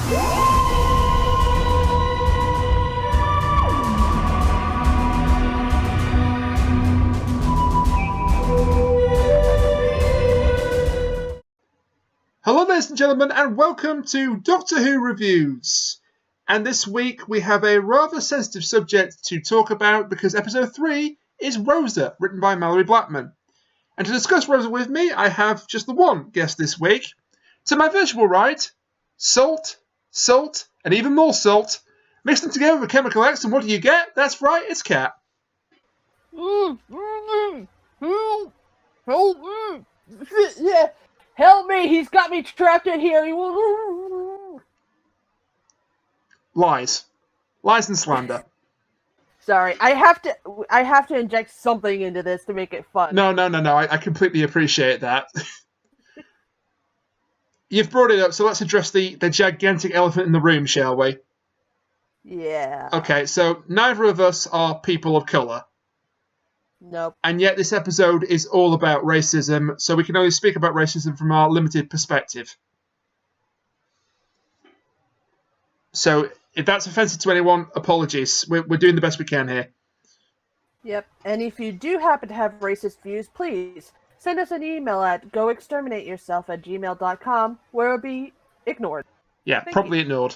Hello, ladies and gentlemen, and welcome to Doctor Who Reviews. And this week we have a rather sensitive subject to talk about because episode 3 is Rosa, written by Malorie Blackman. And to discuss Rosa with me, I have just the one guest this week. To my virtual right, salt, and even more salt. Mix them together with a chemical X, and what do you get? That's right, it's Cat. Yeah. Help me! He's got me trapped in here. Lies and slander. Sorry, I have to inject something into this to make it fun. No. I completely appreciate that. You've brought it up, so let's address the gigantic elephant in the room, shall we? Yeah. Okay, so neither of us are people of colour. Nope. And yet this episode is all about racism, so we can only speak about racism from our limited perspective. So if that's offensive to anyone, apologies. We're doing the best we can here. Yep. And if you do happen to have racist views, please send us an email at goexterminateyourself@gmail.com, where it'll be ignored. Yeah, probably ignored.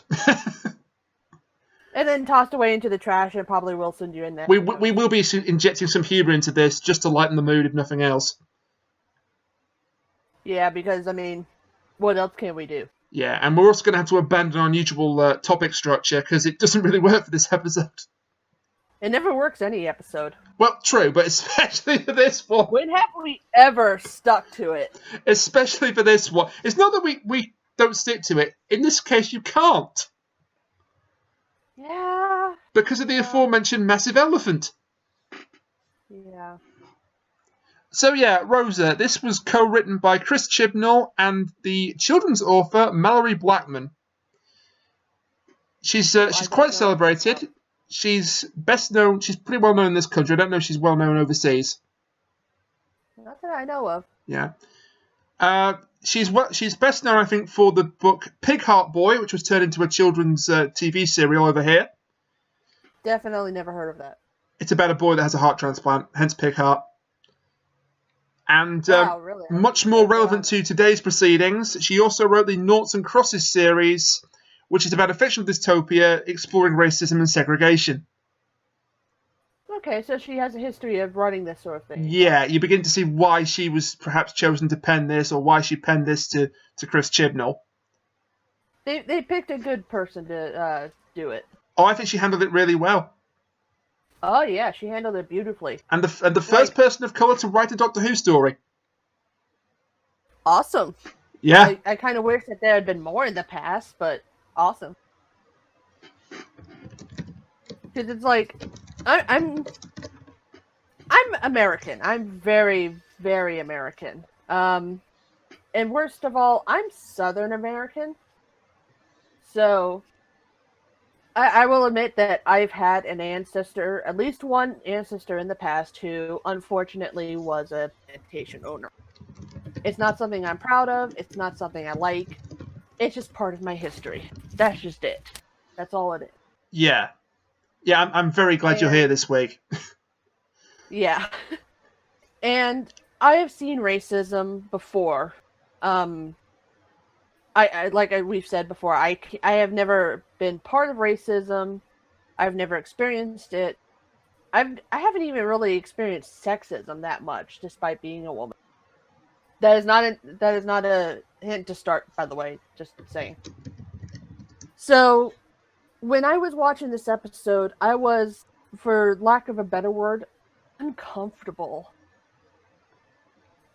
And then tossed away into the trash, and probably will send you in there. We will be injecting some humour into this just to lighten the mood, if nothing else. Yeah, because, I mean, what else can we do? Yeah, and we're also going to have to abandon our usual topic structure, because it doesn't really work for this episode. It never works any episode. Well, true, but especially for this one. When have we ever stuck to it? Especially for this one. It's not that we don't stick to it. In this case, you can't. Yeah. Because of the aforementioned massive elephant. Yeah. So yeah, Rosa, this was co-written by Chris Chibnall and the children's author, Malorie Blackman. She's quite celebrated. She's pretty well known in this country. I don't know if she's well known overseas. Not that I know of. Yeah. She's best known, I think, for the book Pig Heart Boy, which was turned into a children's TV serial over here. Definitely never heard of that. It's about a boy that has a heart transplant, hence Pig Heart. And wow, really? Much more relevant to today's proceedings, she also wrote the Noughts and Crosses series, which is about a fictional dystopia exploring racism and segregation. Okay, so she has a history of writing this sort of thing. Yeah, you begin to see why she was perhaps chosen to pen this, or why she penned this to Chris Chibnall. They picked a good person to do it. Oh, I think she handled it really well. Oh yeah, she handled it beautifully. And the first person of colour to write a Doctor Who story. Awesome. Yeah. I kind of wish that there had been more in the past, but awesome. Because it's like, I'm American. I'm very, very American. And worst of all, I'm Southern American. So, I will admit that I've had an ancestor, at least one ancestor in the past, who unfortunately was a plantation owner. It's not something I'm proud of. It's not something I like. It's just part of my history. That's just it. That's all it is. Yeah. Yeah, I'm very glad you're here this week. Yeah. And I have seen racism before. We've said before, I have never been part of racism. I've never experienced it. I haven't even really experienced sexism that much, despite being a woman. That is not a hint to start, by the way. Just saying. So, when I was watching this episode, I was, for lack of a better word, uncomfortable.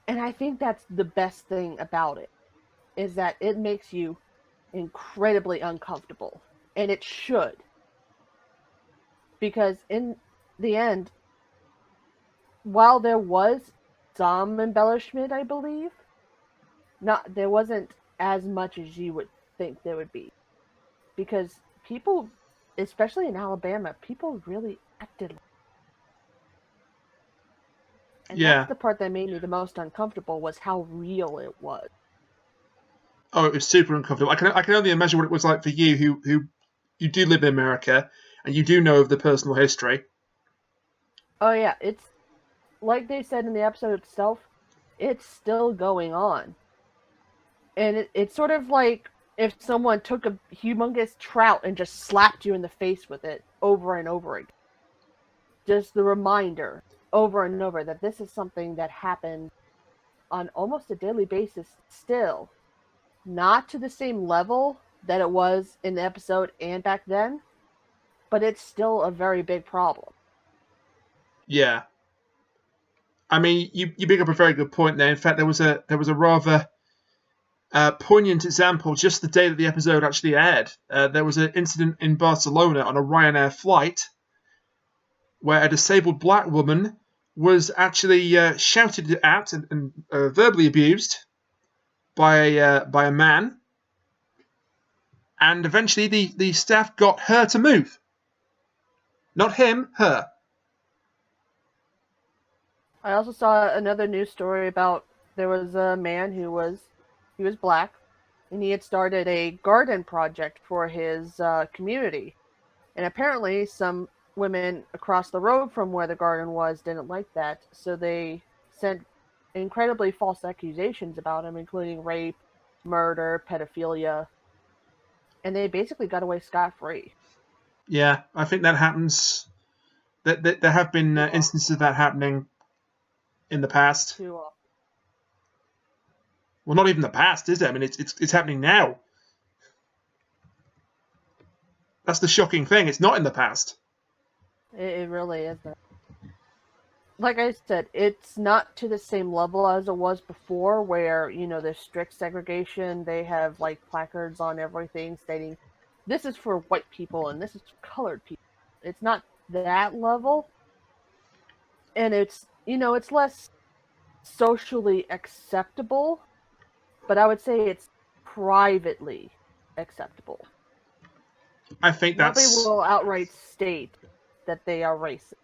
And I think that's the best thing about it, is that it makes you incredibly uncomfortable. And it should. Because in the end, while there was some embellishment, I believe, there wasn't as much as you would think there would be. Because people, especially in Alabama, people really acted like it. And that's the part that made me the most uncomfortable, was how real it was. Oh, it was super uncomfortable. I can only imagine what it was like for you, who you do live in America and you do know of the personal history. Oh yeah, it's like they said in the episode itself, it's still going on. And it's sort of like if someone took a humongous trout and just slapped you in the face with it over and over again. Just the reminder over and over that this is something that happened on almost a daily basis still. Not to the same level that it was in the episode and back then, but it's still a very big problem. Yeah. I mean, you bring up a very good point there. In fact, there was a rather poignant example just the day that the episode actually aired. There was an incident in Barcelona on a Ryanair flight where a disabled black woman was actually shouted at and verbally abused by a man, and eventually the staff got her to move. Not him, her. I also saw another news story about there was a man he was black, and he had started a garden project for his community, and apparently some women across the road from where the garden was didn't like that, so they sent incredibly false accusations about him, including rape, murder, pedophilia, and they basically got away scot-free. Yeah, I think that happens. That there have been instances of that happening in the past. Well, not even the past, is it? I mean, it's happening now. That's the shocking thing. It's not in the past. It really isn't. Like I said, it's not to the same level as it was before, where, there's strict segregation. They have, placards on everything stating, this is for white people and this is for colored people. It's not that level. And it's less socially acceptable, but I would say it's privately acceptable. I think nobody will outright state that they are racist.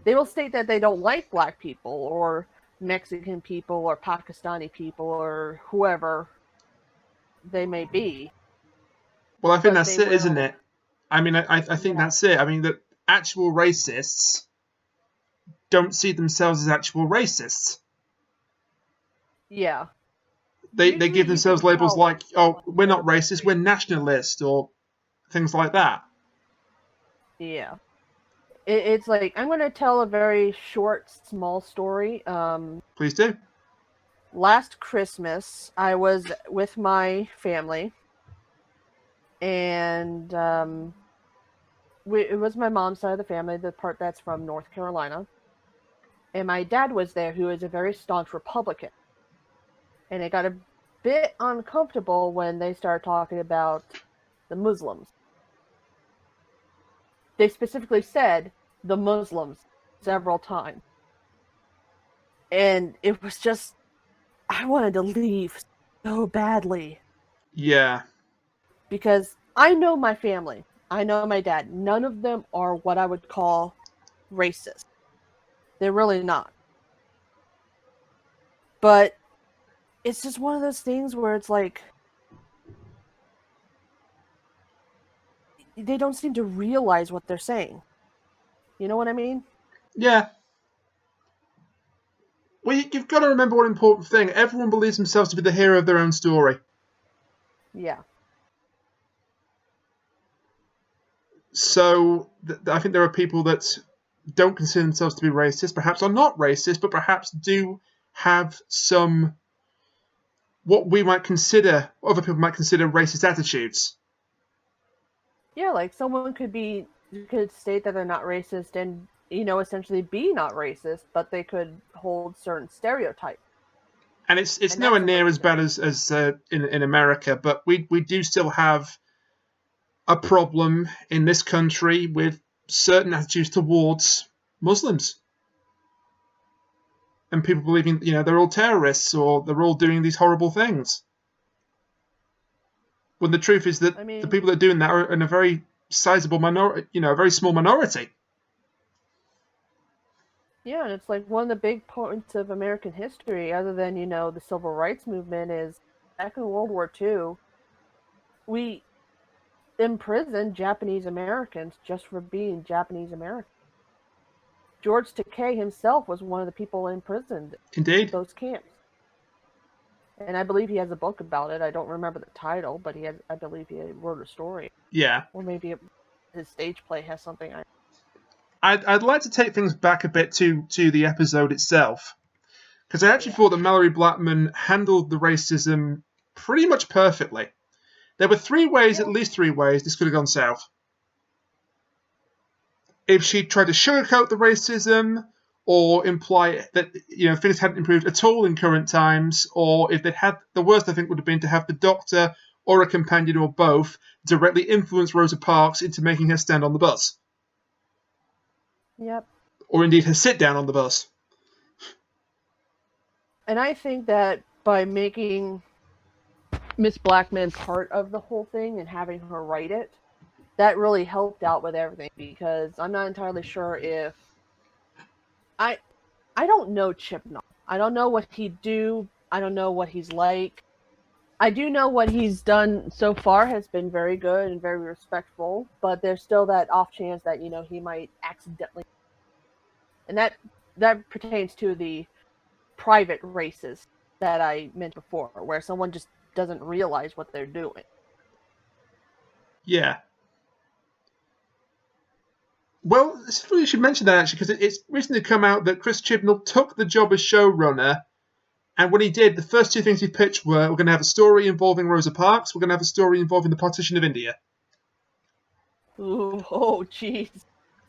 They will state that they don't like black people or Mexican people or Pakistani people or whoever they may be. Well, I think that's it, isn't it? I mean, I think that's it. I mean, that actual racists don't see themselves as actual racists. Yeah. They give themselves labels like, oh, we're not racist, we're nationalist, or things like that. Yeah. It's like, I'm going to tell a very short, small story. Please do. Last Christmas, I was with my family, and it was my mom's side of the family, the part that's from North Carolina. And my dad was there, who is a very staunch Republican. And it got a bit uncomfortable when they started talking about the Muslims. They specifically said the Muslims several times. And it was just, I wanted to leave so badly. Yeah. Because I know my family. I know my dad. None of them are what I would call racist. They're really not. But it's just one of those things where it's like, they don't seem to realize what they're saying. You know what I mean? Yeah. Well, you've got to remember one important thing. Everyone believes themselves to be the hero of their own story. Yeah. So, I think there are people that don't consider themselves to be racist, perhaps are not racist, but perhaps do have some, what we might consider, other people might consider racist attitudes. Yeah, like someone could state that they're not racist and, essentially be not racist, but they could hold certain stereotypes. And it's nowhere near as bad as in America, but we do still have a problem in this country with certain attitudes towards Muslims. And people believing, they're all terrorists or they're all doing these horrible things. When the truth is that the people that are doing that are in a very sizable minority, a very small minority. Yeah, and it's like one of the big points of American history, other than, the civil rights movement, is back in World War II, we imprisoned Japanese Americans just for being Japanese Americans. George Takei himself was one of the people imprisoned Indeed. in those camps. And I believe he has a book about it. I don't remember the title, but I believe he wrote a story. Yeah. Or maybe his stage play has something. I'd like to take things back a bit to the episode itself. Because I actually thought that Malorie Blackman handled the racism pretty much perfectly. There were at least three ways this could have gone south. If she tried to sugarcoat the racism, or imply that things hadn't improved at all in current times, or if they'd had, the worst I think would have been to have the Doctor or a companion or both directly influence Rosa Parks into making her stand on the bus. Yep. Or indeed her sit down on the bus. And I think that by making Miss Blackman part of the whole thing and having her write it, that really helped out with everything, because I'm not entirely sure if I don't know Chibnall. I don't know what he'd do. I don't know what he's like. I do know what he's done so far has been very good and very respectful, but there's still that off chance that he might accidentally, and that pertains to the private races that I mentioned before, where someone just doesn't realize what they're doing. Yeah. Well, it's funny you should mention that, actually, because it's recently come out that Chris Chibnall took the job as showrunner, and when he did, the first two things he pitched were, we're going to have a story involving Rosa Parks, we're going to have a story involving the partition of India. Ooh, oh, jeez.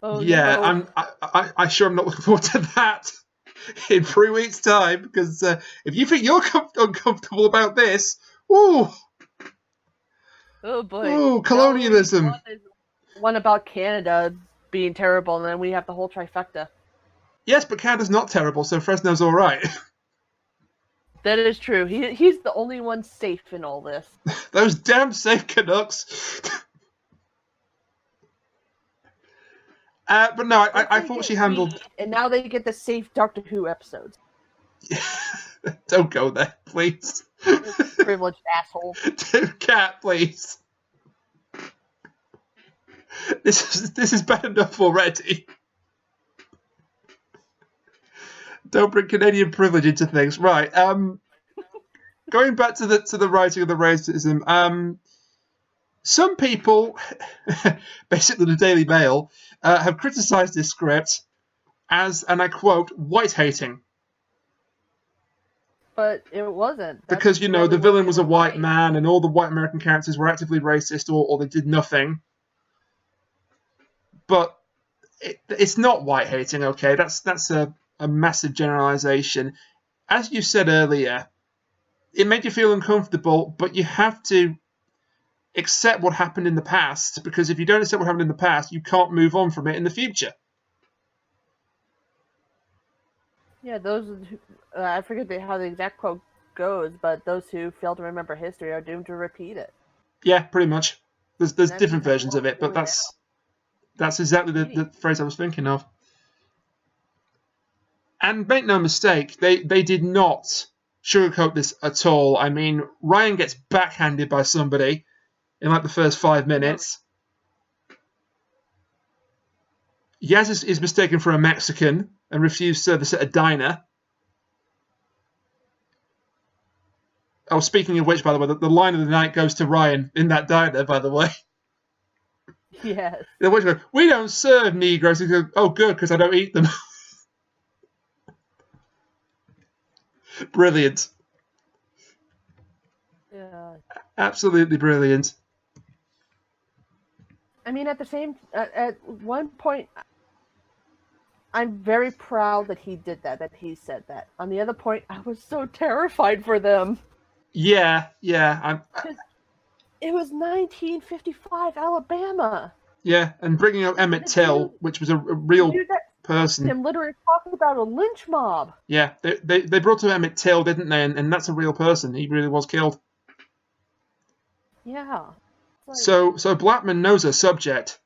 Oh, yeah, no. I'm not looking forward to that in 3 weeks' time, because if you think you're uncomfortable about this, ooh. Oh, boy. Ooh, colonialism. One about Canada being terrible, and then we have the whole trifecta. Yes, but Canada's not terrible, so Fresno's all right. That is true. He's the only one safe in all this. Those damn safe Canucks. But no, I thought she handled... And now they get the safe Doctor Who episodes. Don't go there, please. Privileged asshole. Cat, please. This is bad enough already. Don't bring Canadian privilege into things. Right. Going back to the writing of the racism. Some people, basically the Daily Mail, have criticised this script as, and I quote, white-hating. But it wasn't. That's because, the villain was a white man and all the white American characters were actively racist or they did nothing. But it's not white-hating, okay? That's a massive generalisation. As you said earlier, it made you feel uncomfortable, but you have to accept what happened in the past, because if you don't accept what happened in the past, you can't move on from it in the future. Yeah, I forget how the exact quote goes, but those who fail to remember history are doomed to repeat it. Yeah, pretty much. There's different versions of it, but that's exactly the phrase I was thinking of. And make no mistake, they did not sugarcoat this at all. I mean, Ryan gets backhanded by somebody in like the first 5 minutes. Yaz is mistaken for a Mexican and refused service at a diner. Oh, speaking of which, by the way, the line of the night goes to Ryan in that diner, by the way. Yes. We don't serve Negroes. He goes, oh, good, because I don't eat them. Brilliant. Yeah. Absolutely brilliant. I mean, at one point, I'm very proud that he did that he said that. On the other point, I was so terrified for them. Yeah. It was 1955 Alabama. Yeah, and bringing up Emmett Till, which was a real person. Him literally talking about a lynch mob. Yeah, they brought up Emmett Till, didn't they? And that's a real person. He really was killed. Yeah. So Blackman knows her subject.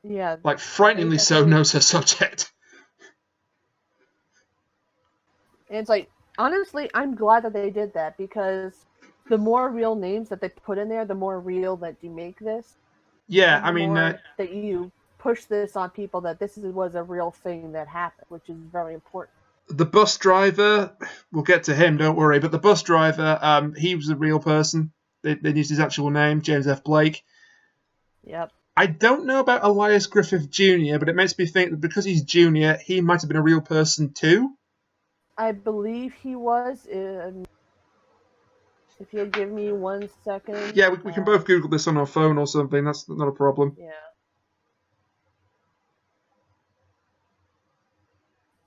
Yeah. Like, frighteningly so knows her subject. And it's like, honestly, I'm glad that they did that, because the more real names that they put in there, the more real that you make this, Yeah, and I the mean, more that you push this on people that was a real thing that happened, which is very important. the bus driver, we'll get to him, don't worry, but the bus driver, he was a real person. They used his actual name, James F. Blake. Yep. I don't know about Elias Griffith Jr., but it makes me think that because he's junior, he might have been a real person too. I believe he was. If you'll give me 1 second. Yeah, we can both Google this on our phone or something. That's not a problem. Yeah.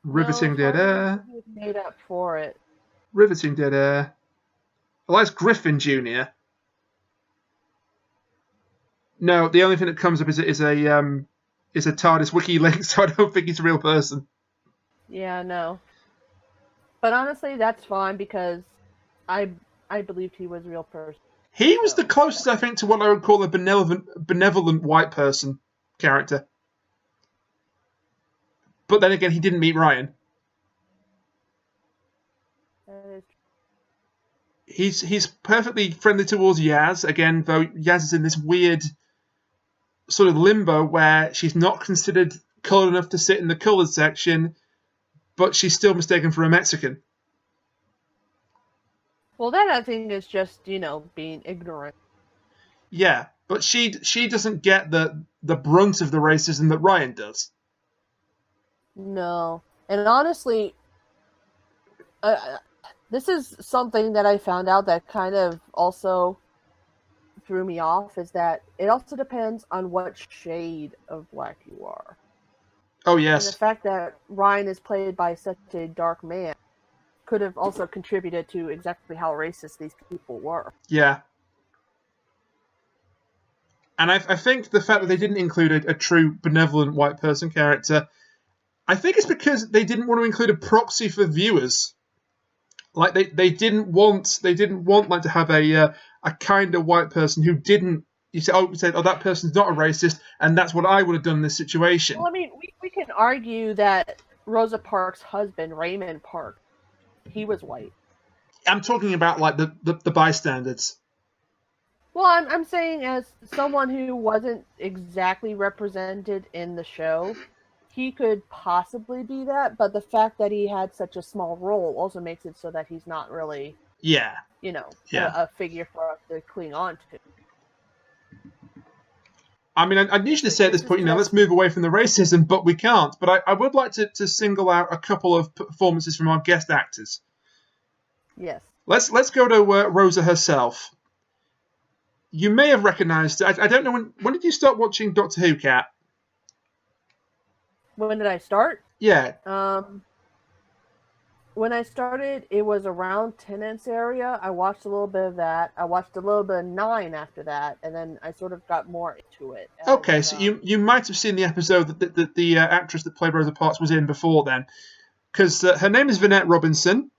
Riveting No, dead air. he was made up for it. Riveting dead air. Elias Griffin Jr. No, the only thing that comes up is a TARDIS wiki link, so I don't think he's a real person. Yeah, no. But honestly, that's fine, because I believed he was a real person. He was the closest, I think, to what I would call a benevolent white person character. But then again, he didn't meet Ryan. That is He's perfectly friendly towards Yaz, again, though Yaz is in this weird sort of limbo where she's not considered coloured enough to sit in the coloured section, but she's still mistaken for a Mexican. Well, that I think is just, being ignorant. Yeah, but she doesn't get the brunt of the racism that Ryan does. No. And honestly, this is something that I found out that kind of also threw me off, is that it also depends on what shade of black you are. Oh, yes. And the fact that Ryan is played by such a dark man could have also contributed to exactly how racist these people were. Yeah. And I think the fact that they didn't include a true benevolent white person character, I think it's because they didn't want to include a proxy for viewers. Like they didn't want like to have a kind of white person who didn't. You said, that person's not a racist, and that's what I would have done in this situation. Well, I mean, we can argue that Rosa Parks' husband, Raymond Park, he was white. I'm talking about like the bystanders. Well, I'm saying, as someone who wasn't exactly represented in the show, he could possibly be that, but the fact that he had such a small role also makes it so that he's not really, a figure for us to cling on to. I mean, I'd usually say at this point, let's move away from the racism, but we can't. But I would like to single out a couple of performances from our guest actors. Yes. Let's go to Rosa herself. You may have recognised. I don't know when did you start watching Doctor Who, Kat? When did I start? Yeah. When I started, it was around Tennant's area. I watched a little bit of that. I watched a little bit of 9 after that, and then I sort of got more into it. Okay, so you might have seen the episode that the actress that played Rosa Parks was in before then, because her name is Vinette Robinson,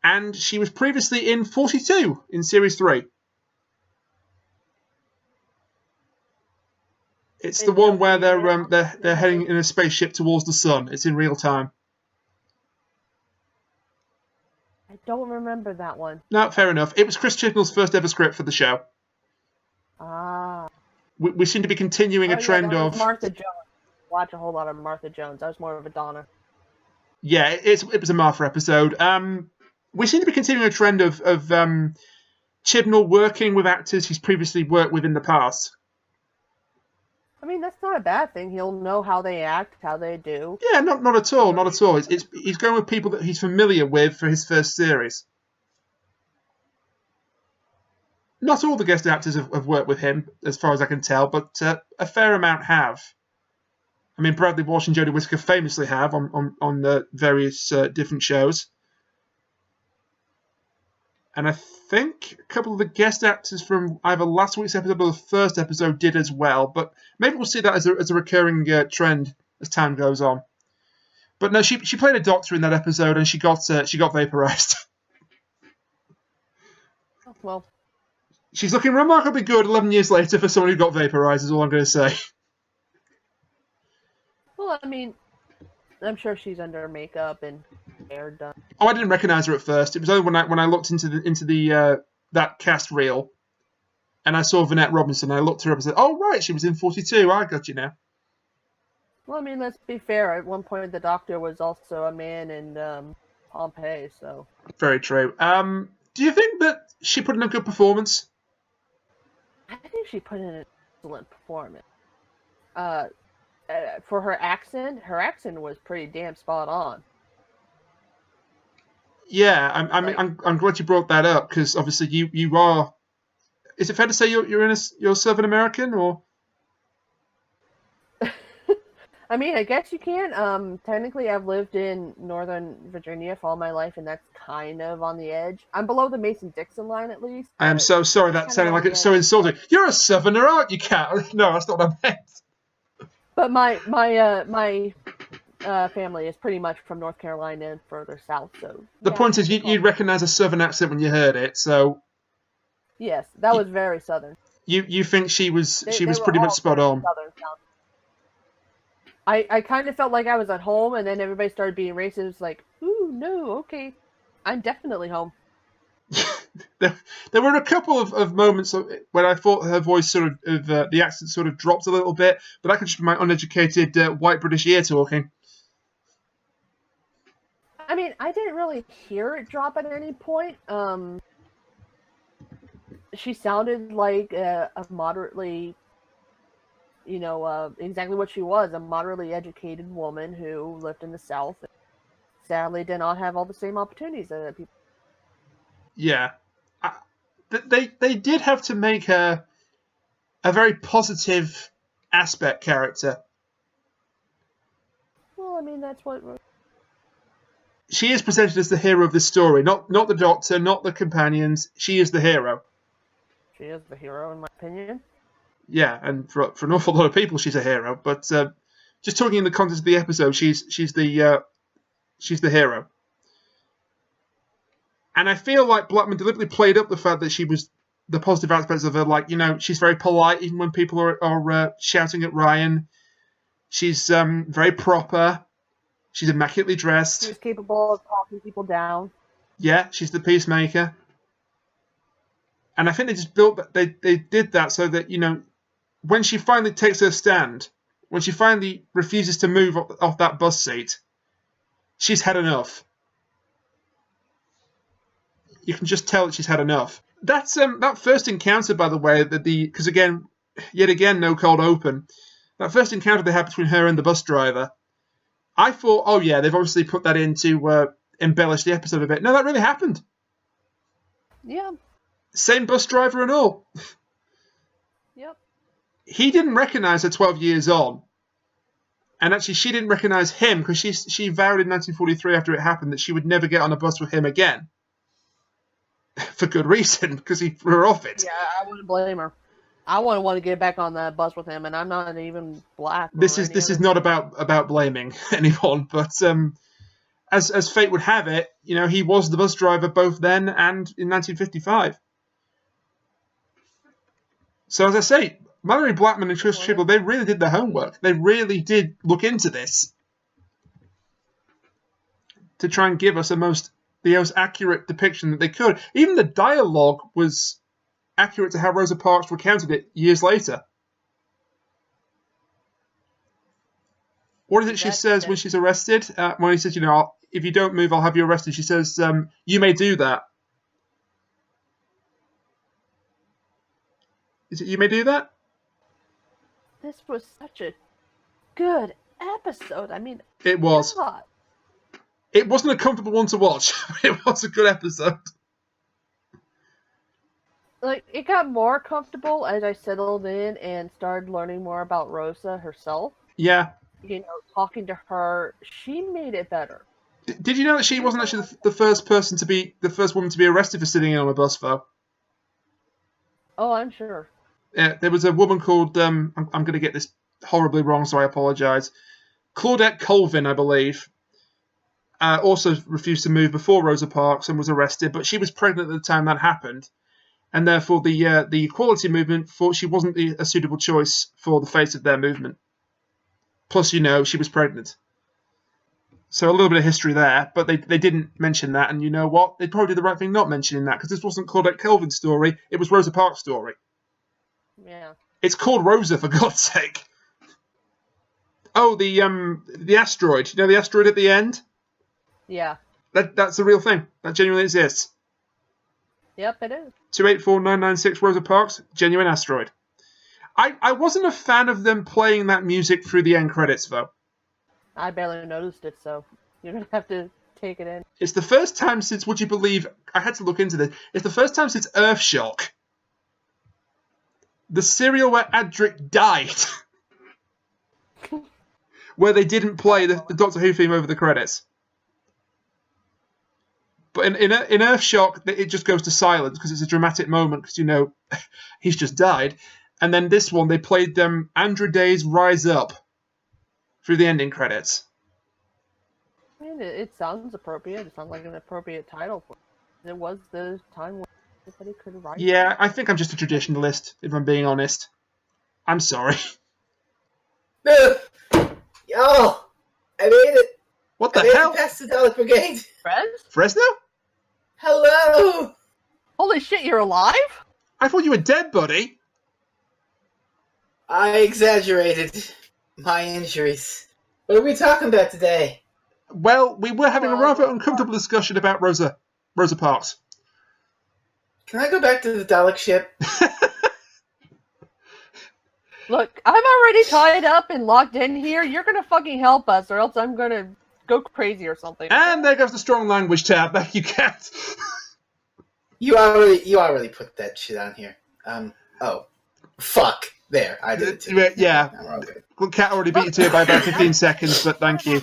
and she was previously in 42 in Series 3. It's the one where they're heading in a spaceship towards the sun. It's in real time. I don't remember that one. No, fair enough. It was Chris Chibnall's first ever script for the show. Ah. We seem to be continuing a trend of Martha Jones. Watch a whole lot of Martha Jones. I was more of a Donna. Yeah, it was a Martha episode. We seem to be continuing a trend of Chibnall working with actors he's previously worked with in the past. I mean, that's not a bad thing. He'll know how they act, how they do. Yeah, not at all, not at all. He's going with people that he's familiar with for his first series. Not all the guest actors have worked with him, as far as I can tell, but a fair amount have. I mean, Bradley Walsh and Jodie Whittaker famously have on various different shows. And I think a couple of the guest actors from either last week's episode or the first episode did as well. But maybe we'll see that as a recurring trend as time goes on. But no, she played a doctor in that episode, and she got vaporized. Well, she's looking remarkably good 11 years later for someone who got vaporized. Is all I'm going to say. Well, I mean, I'm sure she's under makeup and hair done. Oh, I didn't recognise her at first. It was only when I looked into the that cast reel, and I saw Vanette Robinson. I looked her up and said, "Oh right, she was in 42. I got you now." Well, I mean, let's be fair. At one point, the Doctor was also a man in Pompeii, so... Very true. Do you think that she put in a good performance? I think she put in an excellent performance. For her accent was pretty damn spot on. Yeah, I'm glad you brought that up, because obviously you are. Is it fair to say you're Southern American, or? I mean, I guess you can. Technically, I've lived in Northern Virginia for all my life, and that's kind of on the edge. I'm below the Mason-Dixon line, at least. I am so sorry that sounded like it's so insulting. You're a Southerner, aren't you, Kat? No, that's not what I meant. But my family is pretty much from North Carolina and further south. So the point is, you'd recognise a Southern accent when you heard it. So yes, that was very Southern. You think she was pretty much spot on. Southern. I kind of felt like I was at home, and then everybody started being racist. Like, ooh, no, okay, I'm definitely home. There were a couple of moments when I thought her voice sort of the accent sort of dropped a little bit, but that could just be my uneducated white British ear talking. I mean, I didn't really hear it drop at any point. She sounded like a moderately, exactly what she was, a moderately educated woman who lived in the South. And sadly, did not have all the same opportunities that people. Yeah. They did have to make her a very positive aspect character. Well, I mean, that's what... She is presented as the hero of this story, not the Doctor, not the companions. She is the hero. She is the hero, in my opinion. Yeah, and for an awful lot of people, she's a hero. But just talking in the context of the episode, she's the hero. And I feel like Blackman deliberately played up the fact that she was the positive aspects of her. Like, she's very polite even when people are shouting at Ryan. She's very proper. She's immaculately dressed. She's capable of talking people down. Yeah, she's the peacemaker. And I think they just they did that so that, when she finally takes her stand, when she finally refuses to move off that bus seat, she's had enough. You can just tell that she's had enough. That's that first encounter, by the way, because yet again, no cold open. That first encounter they had between her and the bus driver, I thought, oh yeah, they've obviously put that in to embellish the episode a bit. No, that really happened. Yeah. Same bus driver and all. Yep. He didn't recognise her 12 years on. And actually, she didn't recognise him because she vowed in 1943 after it happened that she would never get on a bus with him again. For good reason, because he threw her off it. Yeah, I wouldn't blame her. I wouldn't want to get back on that bus with him, and I'm not even black. This is not about blaming anyone, but as fate would have it, he was the bus driver both then and in 1955. So as I say, Malorie Blackman and Chris Chibnall, they really did their homework. They really did look into this to try and give us the most accurate depiction that they could. Even the dialogue was accurate to how Rosa Parks recounted it years later. What is it she says when she's arrested? When he says, if you don't move, I'll have you arrested. She says, you may do that. Is it you may do that? This was such a good episode. I mean, it was. God. It wasn't a comfortable one to watch. It was a good episode. Like, it got more comfortable as I settled in and started learning more about Rosa herself. Yeah. Talking to her, she made it better. Did you know that she wasn't actually the first woman to be arrested for sitting in on a bus, though? Oh, I'm sure. Yeah, there was a woman called, I'm going to get this horribly wrong, so I apologise. Claudette Colvin, I believe. Also refused to move before Rosa Parks and was arrested, but she was pregnant at the time that happened, and therefore the equality movement thought she wasn't a suitable choice for the face of their movement. Plus, she was pregnant. So a little bit of history there, but they didn't mention that, and you know what? They probably did the right thing not mentioning that, because this wasn't called a Kelvin's story, it was Rosa Parks' story. Yeah. It's called Rosa, for God's sake. Oh, the asteroid. You know the asteroid at the end? Yeah. That's a real thing. That genuinely exists. Yep, it is. 284996 Rosa Parks, genuine asteroid. I wasn't a fan of them playing that music through the end credits, though. I barely noticed it, so you're going to have to take it in. It's the first time since, would you believe, I had to look into this, it's the first time since Earthshock, the serial where Adric died, where they didn't play the Doctor Who theme over the credits. But in Earthshock, it just goes to silence because it's a dramatic moment because, you know, he's just died. And then this one, they played Andrew Day's Rise Up through the ending credits. I mean, it sounds appropriate. It sounds like an appropriate title for it. It was the time when everybody could write. Yeah, I think I'm just a traditionalist, if I'm being honest. I'm sorry. Yo, I made it. What the I made hell? it past the Dalek Brigade. Fresno? Hello. Holy shit, you're alive? I thought you were dead, buddy. I exaggerated my injuries. What are we talking about today? Well, we were having a rather uncomfortable discussion about Rosa Parks. Can I go back to the Dalek ship? Look, I'm already tied up and locked in here. You're gonna fucking help us, or else I'm gonna go crazy or something. And there goes the strong language tab. Back you cat. You already put that shit on here. Oh, fuck. There, I did it too. Yeah. Okay. Well, Cat already beat you to it by about 15 seconds, but thank you.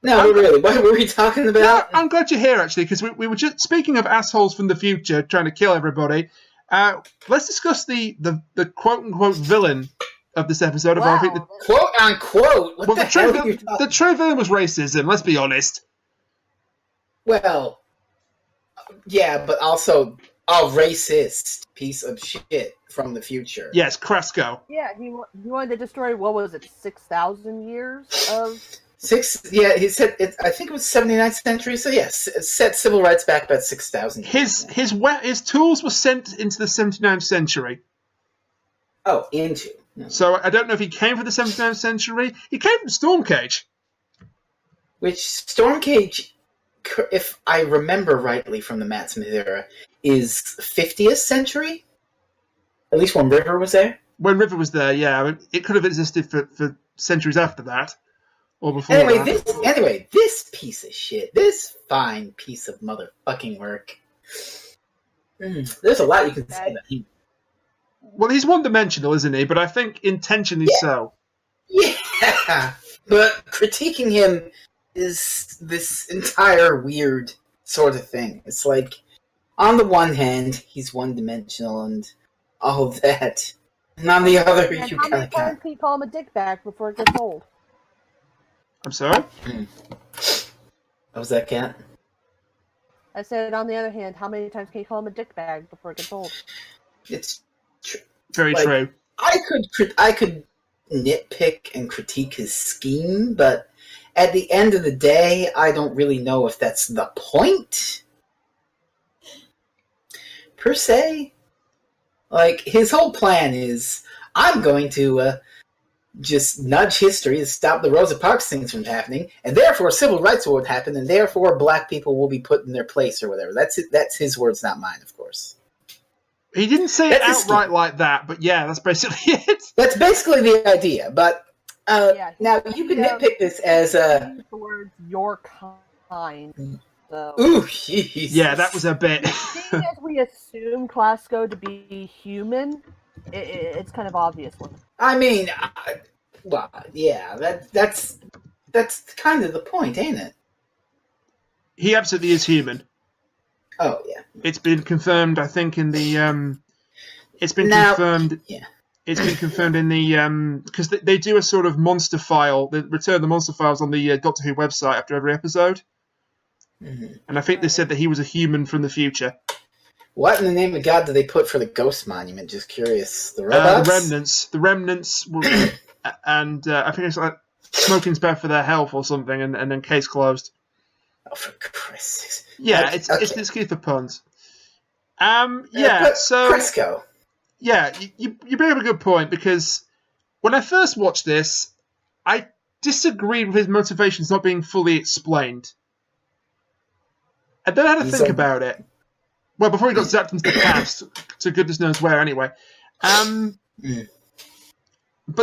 No, really, what were we talking about? Yeah, I'm glad you're here, actually, because we were just speaking of assholes from the future trying to kill everybody. Let's discuss the quote-unquote villain of this episode. Wow. I think Quote-unquote? What the hell are you talking? The true villain was racism, let's be honest. Well, yeah, but also a racist piece of shit from the future. Yes, Krasko. Yeah, he wanted to destroy, what was it, 6,000 years of... Yeah, he said, I think it was 79th century, so yes, it set civil rights back about 6,000 years. His tools were sent into the 79th century. Oh, into. No. So I don't know if he came from the 79th century. He came from Stormcage. Which Stormcage, if I remember rightly from the Matt Smith era, is 50th century? At least when River was there? When River was there, yeah. I mean, it could have existed for centuries after that. Or before Anyway, this piece of shit, this fine piece of motherfucking work. There's a lot you can say about him. Well, he's one-dimensional, isn't he? But I think intentionally so. Yeah, but critiquing him is this entire weird sort of thing. It's like, on the one hand, he's one-dimensional and all of that. And on the other, And you how kind many of times can you call him a dickbag before it gets old? I'm sorry? What was that, Cat? I said, on the other hand, how many times can you call him a dickbag before it gets old? It's true. Very true. I could nitpick and critique his scheme, but at the end of the day, I don't really know if that's the point. Per se. Like, his whole plan is, I'm going to just nudge history to stop the Rosa Parks things from happening, and therefore civil rights won't happen, and therefore black people will be put in their place or whatever. That's his words, not mine, of course. He didn't say it outright like that, but yeah, that's basically it. That's basically the idea, but now you can nitpick this as a... Use the words, your kind. So. Ooh, Jesus. Yeah, that was a bit... Seeing as we assume Klasko to be human, it's kind of obvious one. I mean, well, yeah, that's kind of the point, ain't it? He absolutely is human. Oh, yeah. It's been confirmed, I think, in the... It's been confirmed... Yeah. It's been confirmed in the... Because they do a sort of monster file. They return the monster files on the Doctor Who website after every episode. Mm-hmm. And I think they said that he was a human from the future. What in the name of God did they put for the ghost monument? Just curious. The robots? The remnants. The remnants were... and I think it's like... smoking's bad for their health or something, and then case closed. Oh, for Christ's sakes. Yeah, it's okay. an excuse for puns. But so Cresco. yeah, you bring up a good point, because when I first watched this, I disagreed with his motivations not being fully explained. And then I had to think about it. Well, before he got zapped into the past, to goodness knows where, anyway. But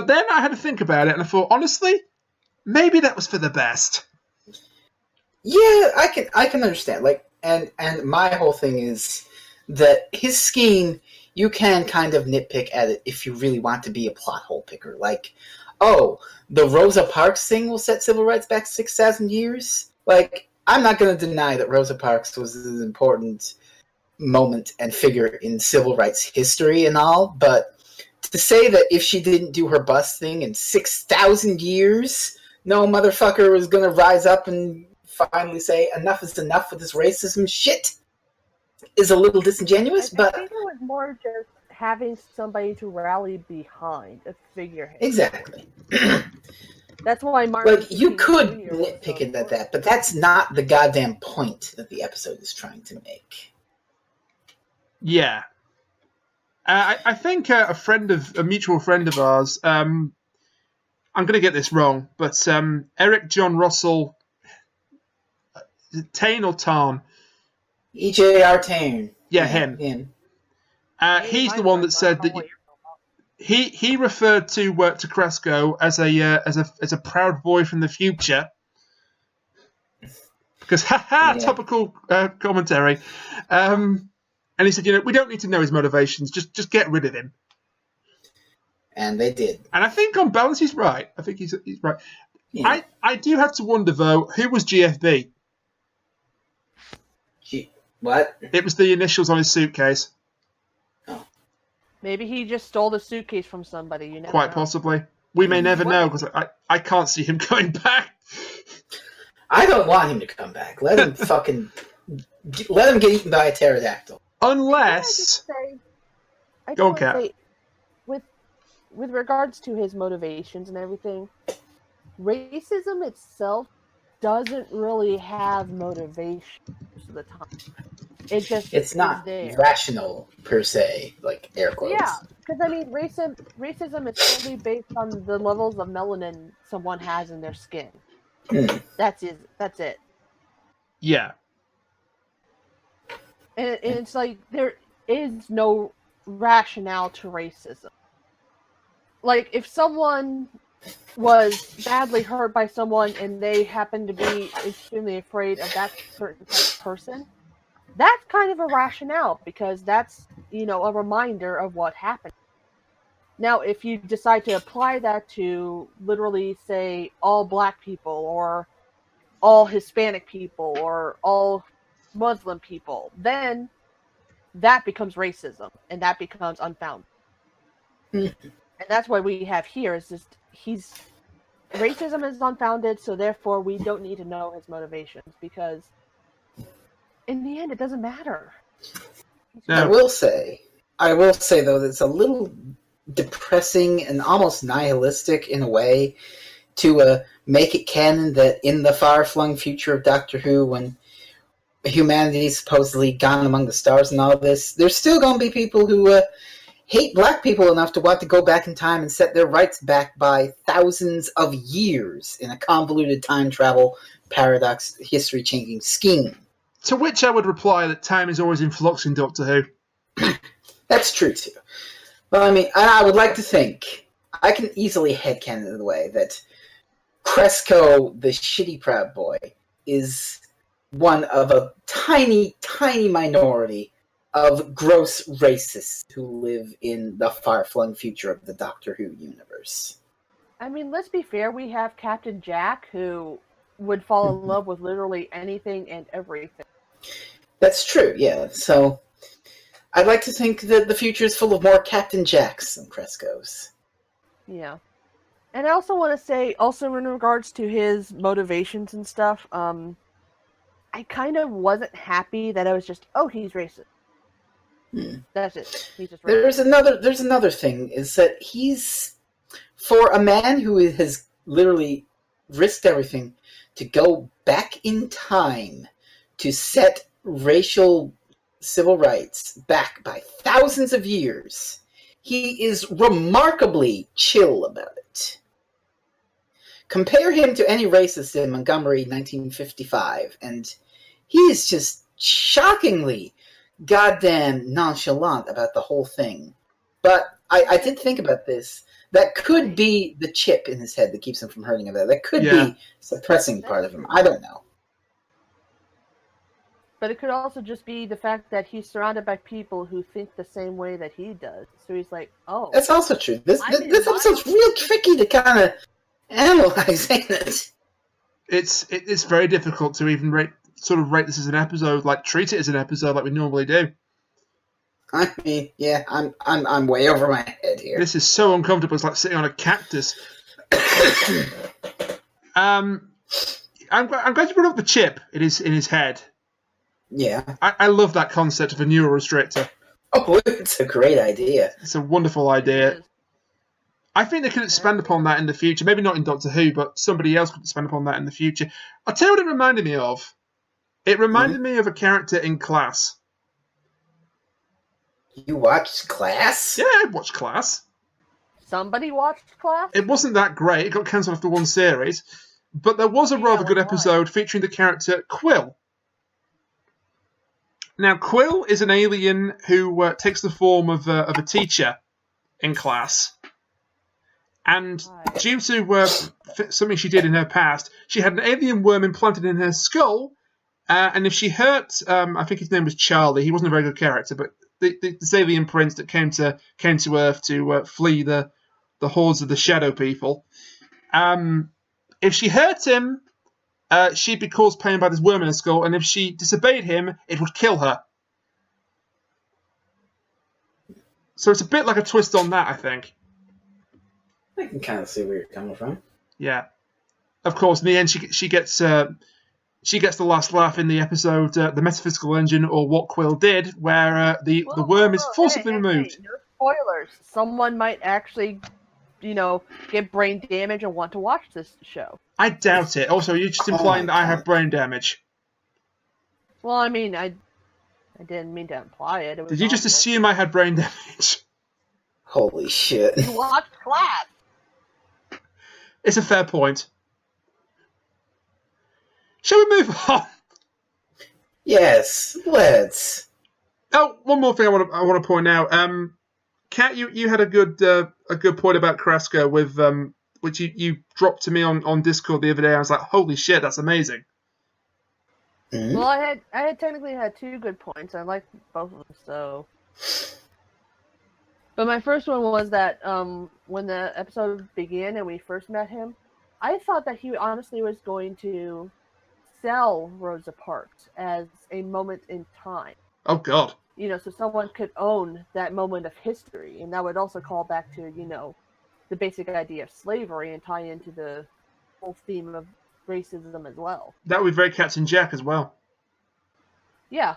then I had to think about it, and I thought, honestly, maybe that was for the best. Yeah, I can understand. Like, and my whole thing is that his scheme, you can kind of nitpick at it if you really want to be a plot hole picker. Like, oh, the Rosa Parks thing will set civil rights back 6,000 years? Like, I'm not going to deny that Rosa Parks was an important moment and figure in civil rights history and all, but to say that if she didn't do her bus thing in 6,000 years, no motherfucker was going to rise up and finally say enough is enough with this racism shit is a little disingenuous, but I think it was more just having somebody to rally behind, a figurehead. Exactly. That's why Martin. Like, you could nitpick it at that, but that's not the goddamn point that the episode is trying to make. Yeah. I think a mutual friend of ours, I'm going to get this wrong, but Eric John Russell, Tane or Tarn? E.J.R. Tane. Yeah, him. He's the one that said that he referred to Cresco as a proud boy from the future. Because, topical commentary. And he said, we don't need to know his motivations. Just get rid of him. And they did. And I think on balance, he's right. I think he's right. Yeah. I do have to wonder, though, who was GFB? What? It was the initials on his suitcase. Oh. Maybe he just stole the suitcase from somebody. You never Quite know. possibly. We may never know, because I can't see him going back. I don't want him to come back. Let him let him get eaten by a pterodactyl. Unless... Go on, Kat. With regards to his motivations and everything, racism itself doesn't really have motivation most of the time. It's not there. Rational, per se, like air quotes. Yeah, because I mean, racism is solely based on the levels of melanin someone has in their skin. That's it. Yeah. And it's like, there is no rationale to racism. Like, if someone was badly hurt by someone and they happen to be extremely afraid of that certain type of person, that's kind of a rationale, because that's, a reminder of what happened. Now, if you decide to apply that to literally, say, all black people, or all Hispanic people, or all Muslim people, then that becomes racism, and that becomes unfounded. And that's what we have here, is just, racism is unfounded, so therefore we don't need to know his motivations, because in the end it doesn't matter. No. I will say though, that it's a little depressing and almost nihilistic in a way to make it canon that in the far-flung future of Doctor Who, when humanity's supposedly gone among the stars and all this, there's still going to be people who hate black people enough to want to go back in time and set their rights back by thousands of years in a convoluted time travel paradox history-changing scheme. To which I would reply that time is always in flux in Doctor Who. That's true, too. Well, I mean, I would like to think, I can easily headcanon in the way that Cresco, the shitty proud boy, is one of a tiny, tiny minority of gross racists who live in the far-flung future of the Doctor Who universe. I mean, let's be fair, we have Captain Jack, who would fall in love with literally anything and everything. That's true, yeah. So, I'd like to think that the future is full of more Captain Jacks than Crescos. Yeah. And I also want to say, also in regards to his motivations and stuff, I kind of wasn't happy that I was just, he's racist. That's it. He's just racist. There's another thing, is that he's, for a man who has literally risked everything to go back in time to set racial civil rights back by thousands of years, he is remarkably chill about it. Compare him to any racist in Montgomery 1955, and he is just shockingly goddamn nonchalant about the whole thing. But I did think about this. That could be the chip in his head that keeps him from hurting about it. That could be suppressing part of him. I don't know. But it could also just be the fact that he's surrounded by people who think the same way that he does. So he's like, oh. That's also true. This episode's real tricky to kind of analyze, ain't it? It's very difficult to even rate this as an episode, like treat it as an episode like we normally do. I mean, yeah, I'm way over my head here. This is so uncomfortable. It's like sitting on a cactus. I'm glad you brought up the chip in his head. Yeah. I love that concept of a neural restrictor. Oh, it's a great idea. It's a wonderful idea. I think they could expand upon that in the future. Maybe not in Doctor Who, but somebody else could expand upon that in the future. I'll tell you what it reminded me of. It reminded me of a character in Class. You watched Class? Yeah, I watched Class. Somebody watched Class? It wasn't that great. It got cancelled after one series. But there was a rather good episode featuring the character Quill. Now, Quill is an alien who takes the form of a teacher in Class. And due to something she did in her past, she had an alien worm implanted in her skull. And if she hurt, I think his name was Charlie. He wasn't a very good character, but this alien prince that came to Earth to flee the hordes of the Shadow People. If she hurt him, she'd be caused pain by this worm in her skull, and if she disobeyed him, it would kill her. So it's a bit like a twist on that, I think. I can kind of see where you're coming from. Yeah. Of course, in the end, she gets the last laugh in the episode, The Metaphysical Engine, or What Quill Did, where the worm is forcibly removed. No spoilers. Someone might actually, get brain damage and want to watch this show. I doubt it. Also, you're just implying that I have brain damage. Well, I mean, I didn't mean to imply it. Did you just assume I had brain damage? Holy shit. You watched Class. It's a fair point. Shall we move on? Yes, let's. Oh, one more thing I want to point out. Kat, you had a good point about Carrasco with which you dropped to me on Discord the other day. I was like, holy shit, that's amazing. Mm-hmm. Well, I had technically had two good points. I liked both of them, so. But my first one was that when the episode began and we first met him, I thought that he honestly was going to sell Rosa Parks as a moment in time. Oh, God. So someone could own that moment of history, and that would also call back to, the basic idea of slavery and tie into the whole theme of racism as well. That would be very Captain Jack as well. Yeah.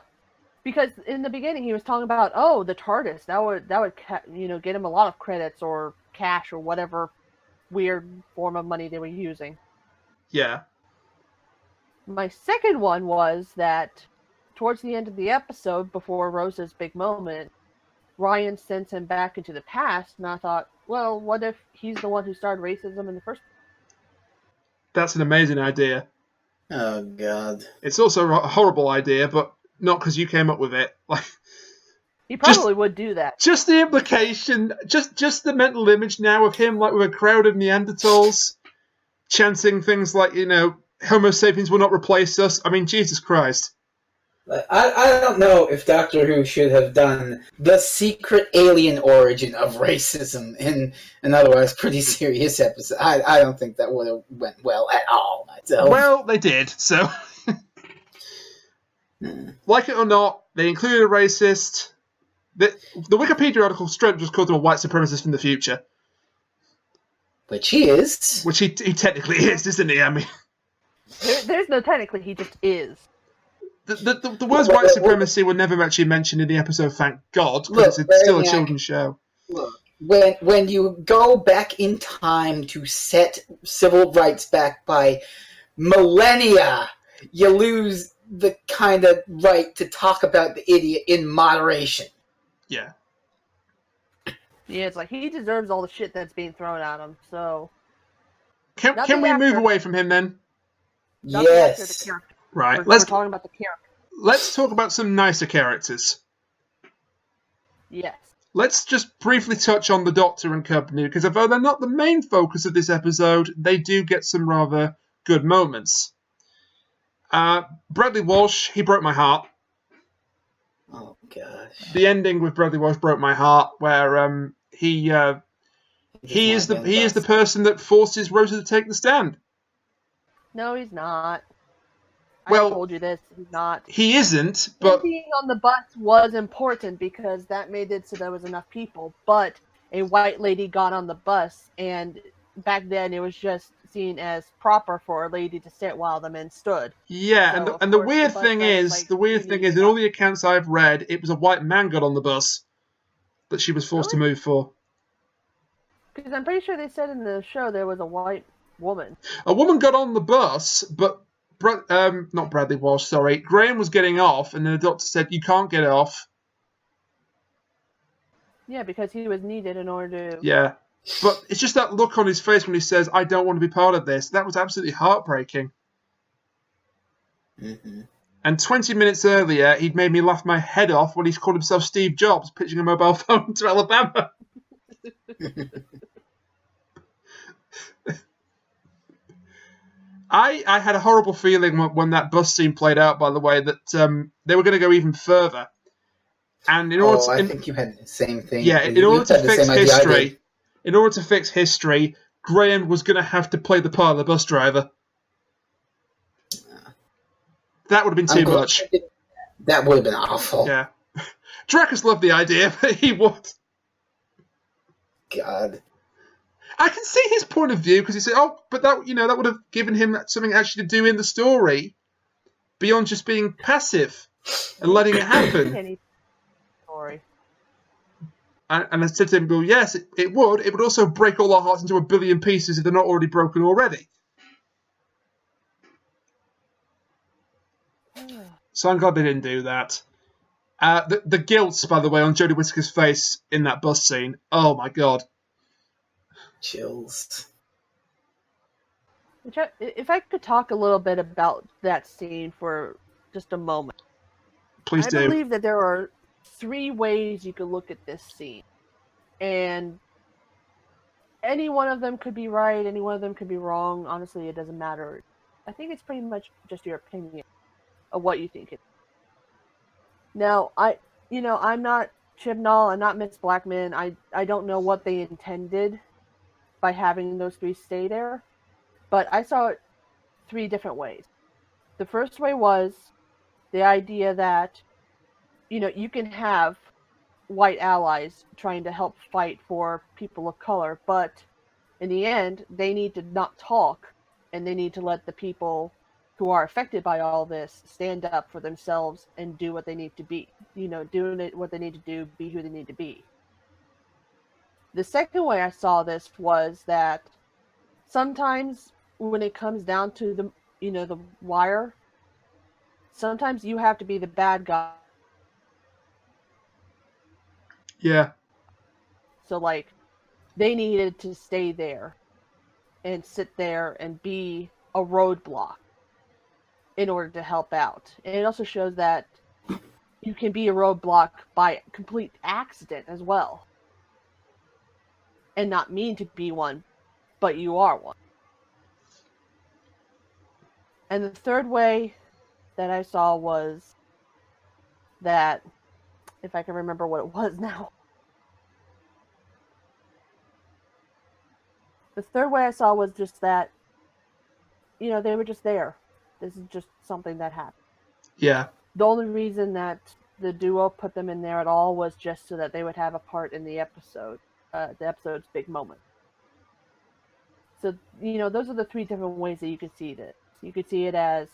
Because in the beginning he was talking about, the TARDIS, that would get him a lot of credits or cash or whatever weird form of money they were using. Yeah. My second one was that towards the end of the episode, before Rosa's big moment, Ryan sends him back into the past, and I thought, well, what if he's the one who started racism in the first place? That's an amazing idea. Oh, God. It's also a horrible idea, but not because you came up with it. Like, he probably would do that. Just the implication, just the mental image now of him, like with a crowd of Neanderthals, chanting things like, Homo sapiens will not replace us. I mean, Jesus Christ. I don't know if Doctor Who should have done the secret alien origin of racism in an otherwise pretty serious episode. I don't think that would have went well at all myself. Well, they did, so... Like it or not, they included a racist. The Wikipedia article straight just called him a white supremacist from the future. Which he is. Which he technically is, isn't he? I mean... There's no technically, he just is. The words white supremacy were never actually mentioned in the episode, thank God, because it's still a children's show. Look, when you go back in time to set civil rights back by millennia, you lose the kind of right to talk about the idiot in moderation. Yeah. Yeah, it's like he deserves all the shit that's being thrown at him. So Can we move away from him then? not the actor, the Yes. character. Right. We're talking about the character. Let's talk about some nicer characters. Yes. Let's just briefly touch on the Doctor and company, because although they're not the main focus of this episode, they do get some rather good moments. Bradley Walsh, he broke my heart. Oh gosh. The ending with Bradley Walsh broke my heart, where he is the person that forces Rosa to take the stand. No, he's not. Well, I told you this. He's not. He isn't, but him being on the bus was important because that made it so there was enough people. But a white lady got on the bus, and back then it was just seen as proper for a lady to sit while the men stood. Yeah, So, and the weird thing is, in all the accounts I've read, it was a white man got on the bus that she was forced to move for. Because I'm pretty sure they said in the show there was a white woman. A woman got on the bus, but not Bradley Walsh, sorry. Graham was getting off, and then the doctor said, "You can't get off." Yeah, because he was needed in order to... Yeah, but it's just that look on his face when he says, "I don't want to be part of this." That was absolutely heartbreaking. Mm-hmm. And 20 minutes earlier, he'd made me laugh my head off when he called himself Steve Jobs, pitching a mobile phone to Alabama. I had a horrible feeling when that bus scene played out, by the way, that they were going to go even further. And I think you had the same thing. Yeah, in order to fix history, Graham was going to have to play the part of the bus driver. That would have been too much. That would have been awful. Yeah. Drakus loved the idea, but he would. God. I can see his point of view, because he said, but that would have given him something actually to do in the story beyond just being passive and letting it happen. Story. And I said to him, well, yes, it would. It would also break all our hearts into a billion pieces if they're not already broken already. So I'm glad they didn't do that. The guilt, by the way, on Jodie Whittaker's face in that bus scene, oh my god. Chills. If I could talk a little bit about that scene for just a moment. Please do. I believe that there are 3 ways you could look at this scene. And any one of them could be right, any one of them could be wrong. Honestly, it doesn't matter. I think it's pretty much just your opinion of what you think it is. Now, I'm not Chibnall, I'm not Miss Blackman. I don't know what they intended by having those 3 stay there. But I saw it 3 different ways. The first way was the idea that, you can have white allies trying to help fight for people of color, but in the end, they need to not talk, and they need to let the people who are affected by all this stand up for themselves and do what they need to be. Doing what they need to do, be who they need to be. The second way I saw this was that sometimes when it comes down to the wire, sometimes you have to be the bad guy. Yeah. So, they needed to stay there and sit there and be a roadblock in order to help out. And it also shows that you can be a roadblock by complete accident as well. And not mean to be one, but you are one. And the third way that I saw was that, if I can remember what it was now. The third way I saw was just that, they were just there. This is just something that happened. Yeah. The only reason that the duo put them in there at all was just so that they would have a part in the episode's big moment. So, those are the 3 different ways that you could see this. You could see it as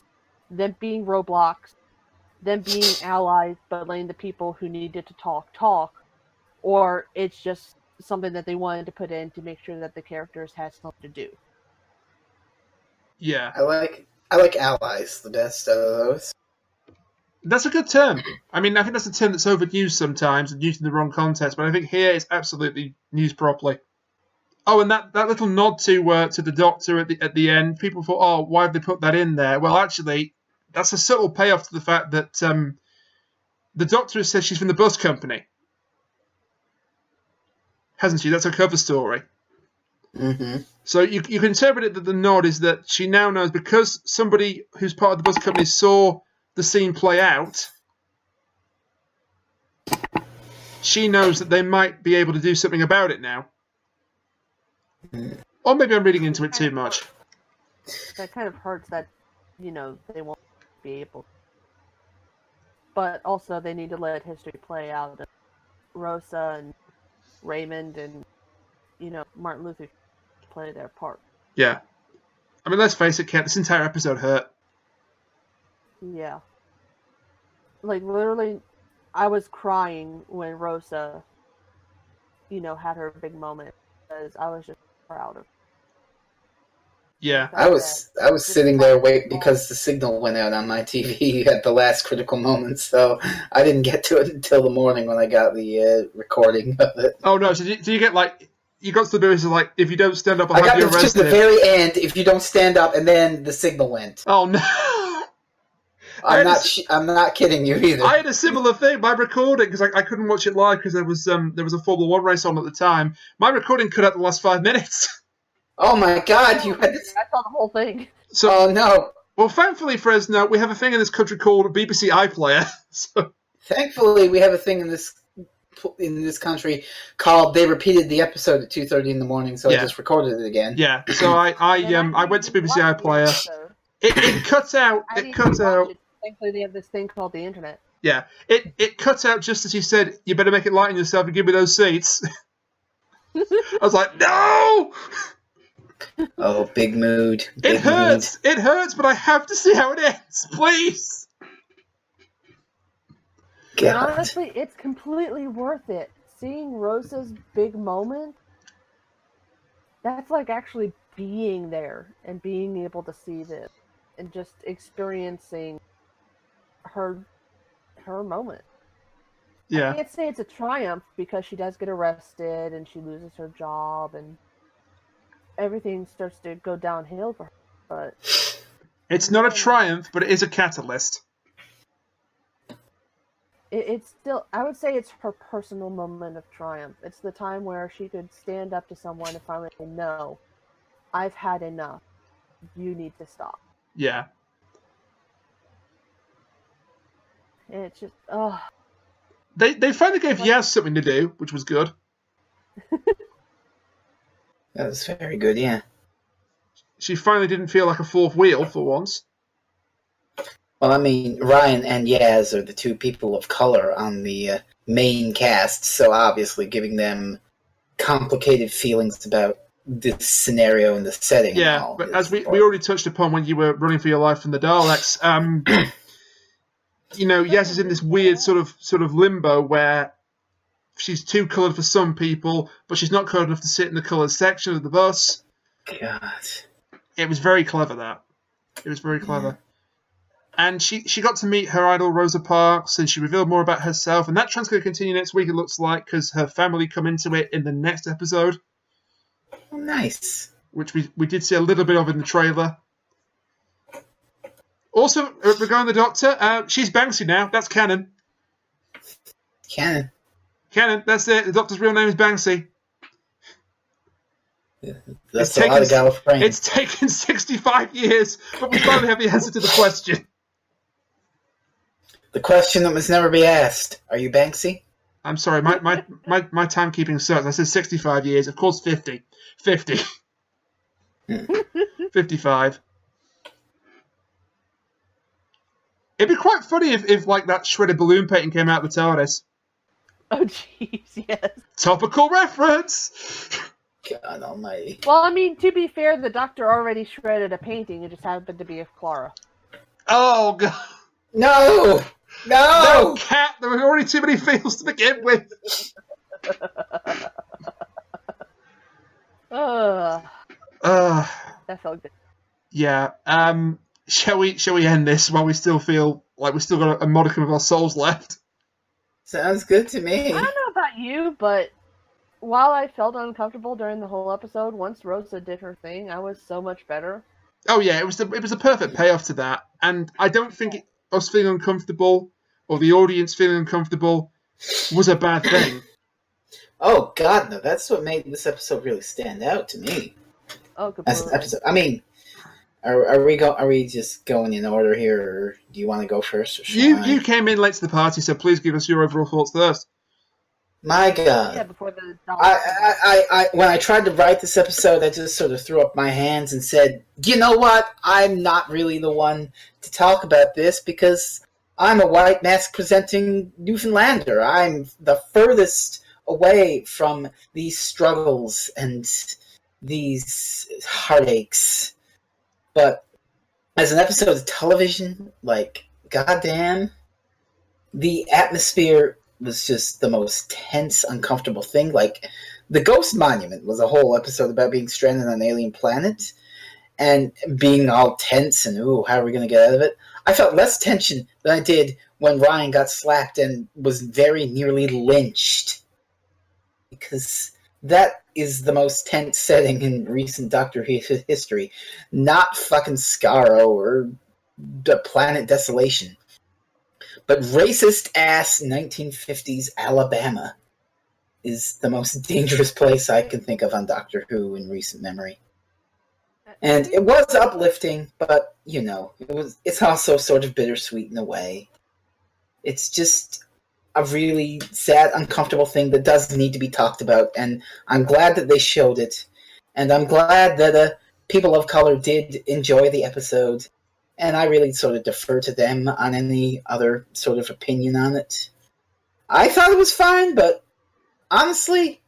them being roadblocks, them being allies, but letting the people who needed to talk, or it's just something that they wanted to put in to make sure that the characters had something to do. Yeah. I like allies the best out of those. That's a good term. I mean, I think that's a term that's overused sometimes and used in the wrong context, but I think here it's absolutely used properly. Oh, and that little nod to the Doctor at the end, people thought, oh, why have they put that in there? Well, actually, that's a subtle payoff to the fact that the Doctor has said she's from the bus company. Hasn't she? That's her cover story. Mm-hmm. So you can interpret it that the nod is that she now knows because somebody who's part of the bus company saw the scene play out, she knows that they might be able to do something about it now. Or maybe I'm reading into it too much. That kind of hurts that, they won't be able. But also they need to let history play out. Rosa and Raymond and, Martin Luther play their part. Yeah. I mean, let's face it, Kat, this entire episode hurt. Yeah. Like, literally, I was crying when Rosa, had her big moment. Because I was just proud of her. Yeah. I was sitting there waiting because the signal went out on my TV at the last critical moment, so I didn't get to it until the morning when I got the recording of it. Oh, no, so you get, you got to the bit where if you don't stand up, I'll I have you got to arrested. just the very end, if you don't stand up, and then the signal went. Oh, no. I'm not kidding you either. I had a similar thing. My recording, because I couldn't watch it live because there was a Formula 1 race on at the time. My recording cut out the last 5 minutes. Oh my God! You had this. I saw the whole thing. So, oh no! Well, thankfully for us now, we have a thing in this country called BBC iPlayer. So. Thankfully, we have a thing in this country called "They repeated the episode at 2:30 in the morning," so I just recorded it again. Yeah. So I went to BBC iPlayer. It cut out. It cut out. Thankfully, they have this thing called the internet. Yeah. It cut out just as you said. You better make it light on yourself and give me those seats. I was like, no. Oh, big mood. Big it hurts. Mood. It hurts, but I have to see how it ends, please. And honestly, it's completely worth it. Seeing Rosa's big moment, that's like actually being there and being able to see this and just experiencing her moment. Yeah. I can't say it's a triumph because she does get arrested and she loses her job and everything starts to go downhill for her, but it's not a triumph, but it is a catalyst. It's still, I would say it's her personal moment of triumph. It's the time where she could stand up to someone and finally say, no, I've had enough. You need to stop. Yeah. And it's just, They finally gave Yaz something to do, which was good. That was very good, yeah. She finally didn't feel like a fourth wheel for once. Well, I mean, Ryan and Yaz are the two people of color on the main cast, so obviously giving them complicated feelings about this scenario and the setting. Yeah, and all but as we already touched upon when you were running for your life from the Daleks, Yaz is in this weird sort of limbo where she's too coloured for some people, but she's not coloured enough to sit in the coloured section of the bus. God. It was very clever, that. It was very clever. Yeah. And she got to meet her idol, Rosa Parks, and she revealed more about herself. And that trend's going to continue next week, it looks like, because her family come into it in the next episode. Oh, nice. Which we did see a little bit of in the trailer. Also, regarding the Doctor, she's Banksy now. That's canon. Canon. Canon, that's it. The Doctor's real name is Banksy. Yeah, that's a lot of Gallifreyan. It's taken 65 years, but we finally have the answer to the question. The question that must never be asked. Are you Banksy? I'm sorry, my timekeeping sucks. I said 65 years. Of course, 50. 50. 55. It'd be quite funny if like that shredded balloon painting came out of the TARDIS. Oh, jeez, yes. Topical reference! God almighty. Well, I mean, to be fair, the Doctor already shredded a painting. It just happened to be of Clara. Oh, God. No! No! No, Cat! There were already too many feels to begin with. That felt good. Yeah. Shall we end this while we still feel like we've still got a modicum of our souls left? Sounds good to me. I don't know about you, but while I felt uncomfortable during the whole episode, once Rosa did her thing, I was so much better. Oh yeah, it was a perfect payoff to that, and I don't think us feeling uncomfortable or the audience feeling uncomfortable was a bad thing. Oh God, no! That's what made this episode really stand out to me. Oh, As an completely. episode, I mean, are we just going in order here, or do you want to go first? Or You came in late to the party, so please give us your overall thoughts first. My God. Yeah, before the I when I tried to write this episode, I just sort of threw up my hands and said, you know what? I'm not really the one to talk about this because I'm a white mask presenting Newfoundlander. I'm the furthest away from these struggles and these heartaches. But as an episode of television, like, goddamn, the atmosphere was just the most tense, uncomfortable thing. Like, the Ghost Monument was a whole episode about being stranded on an alien planet and being all tense and, ooh, how are we going to get out of it? I felt less tension than I did when Ryan got slapped and was very nearly lynched. Because that is the most tense setting in recent Doctor Who history. Not fucking Scarrow or the Planet Desolation. But racist-ass 1950s Alabama is the most dangerous place I can think of on Doctor Who in recent memory. And it was uplifting, but, you know, it's also sort of bittersweet in a way. It's just a really sad, uncomfortable thing that does need to be talked about, and I'm glad that they showed it. And I'm glad that people of color did enjoy the episode. And I really sort of defer to them on any other sort of opinion on it. I thought it was fine, but honestly,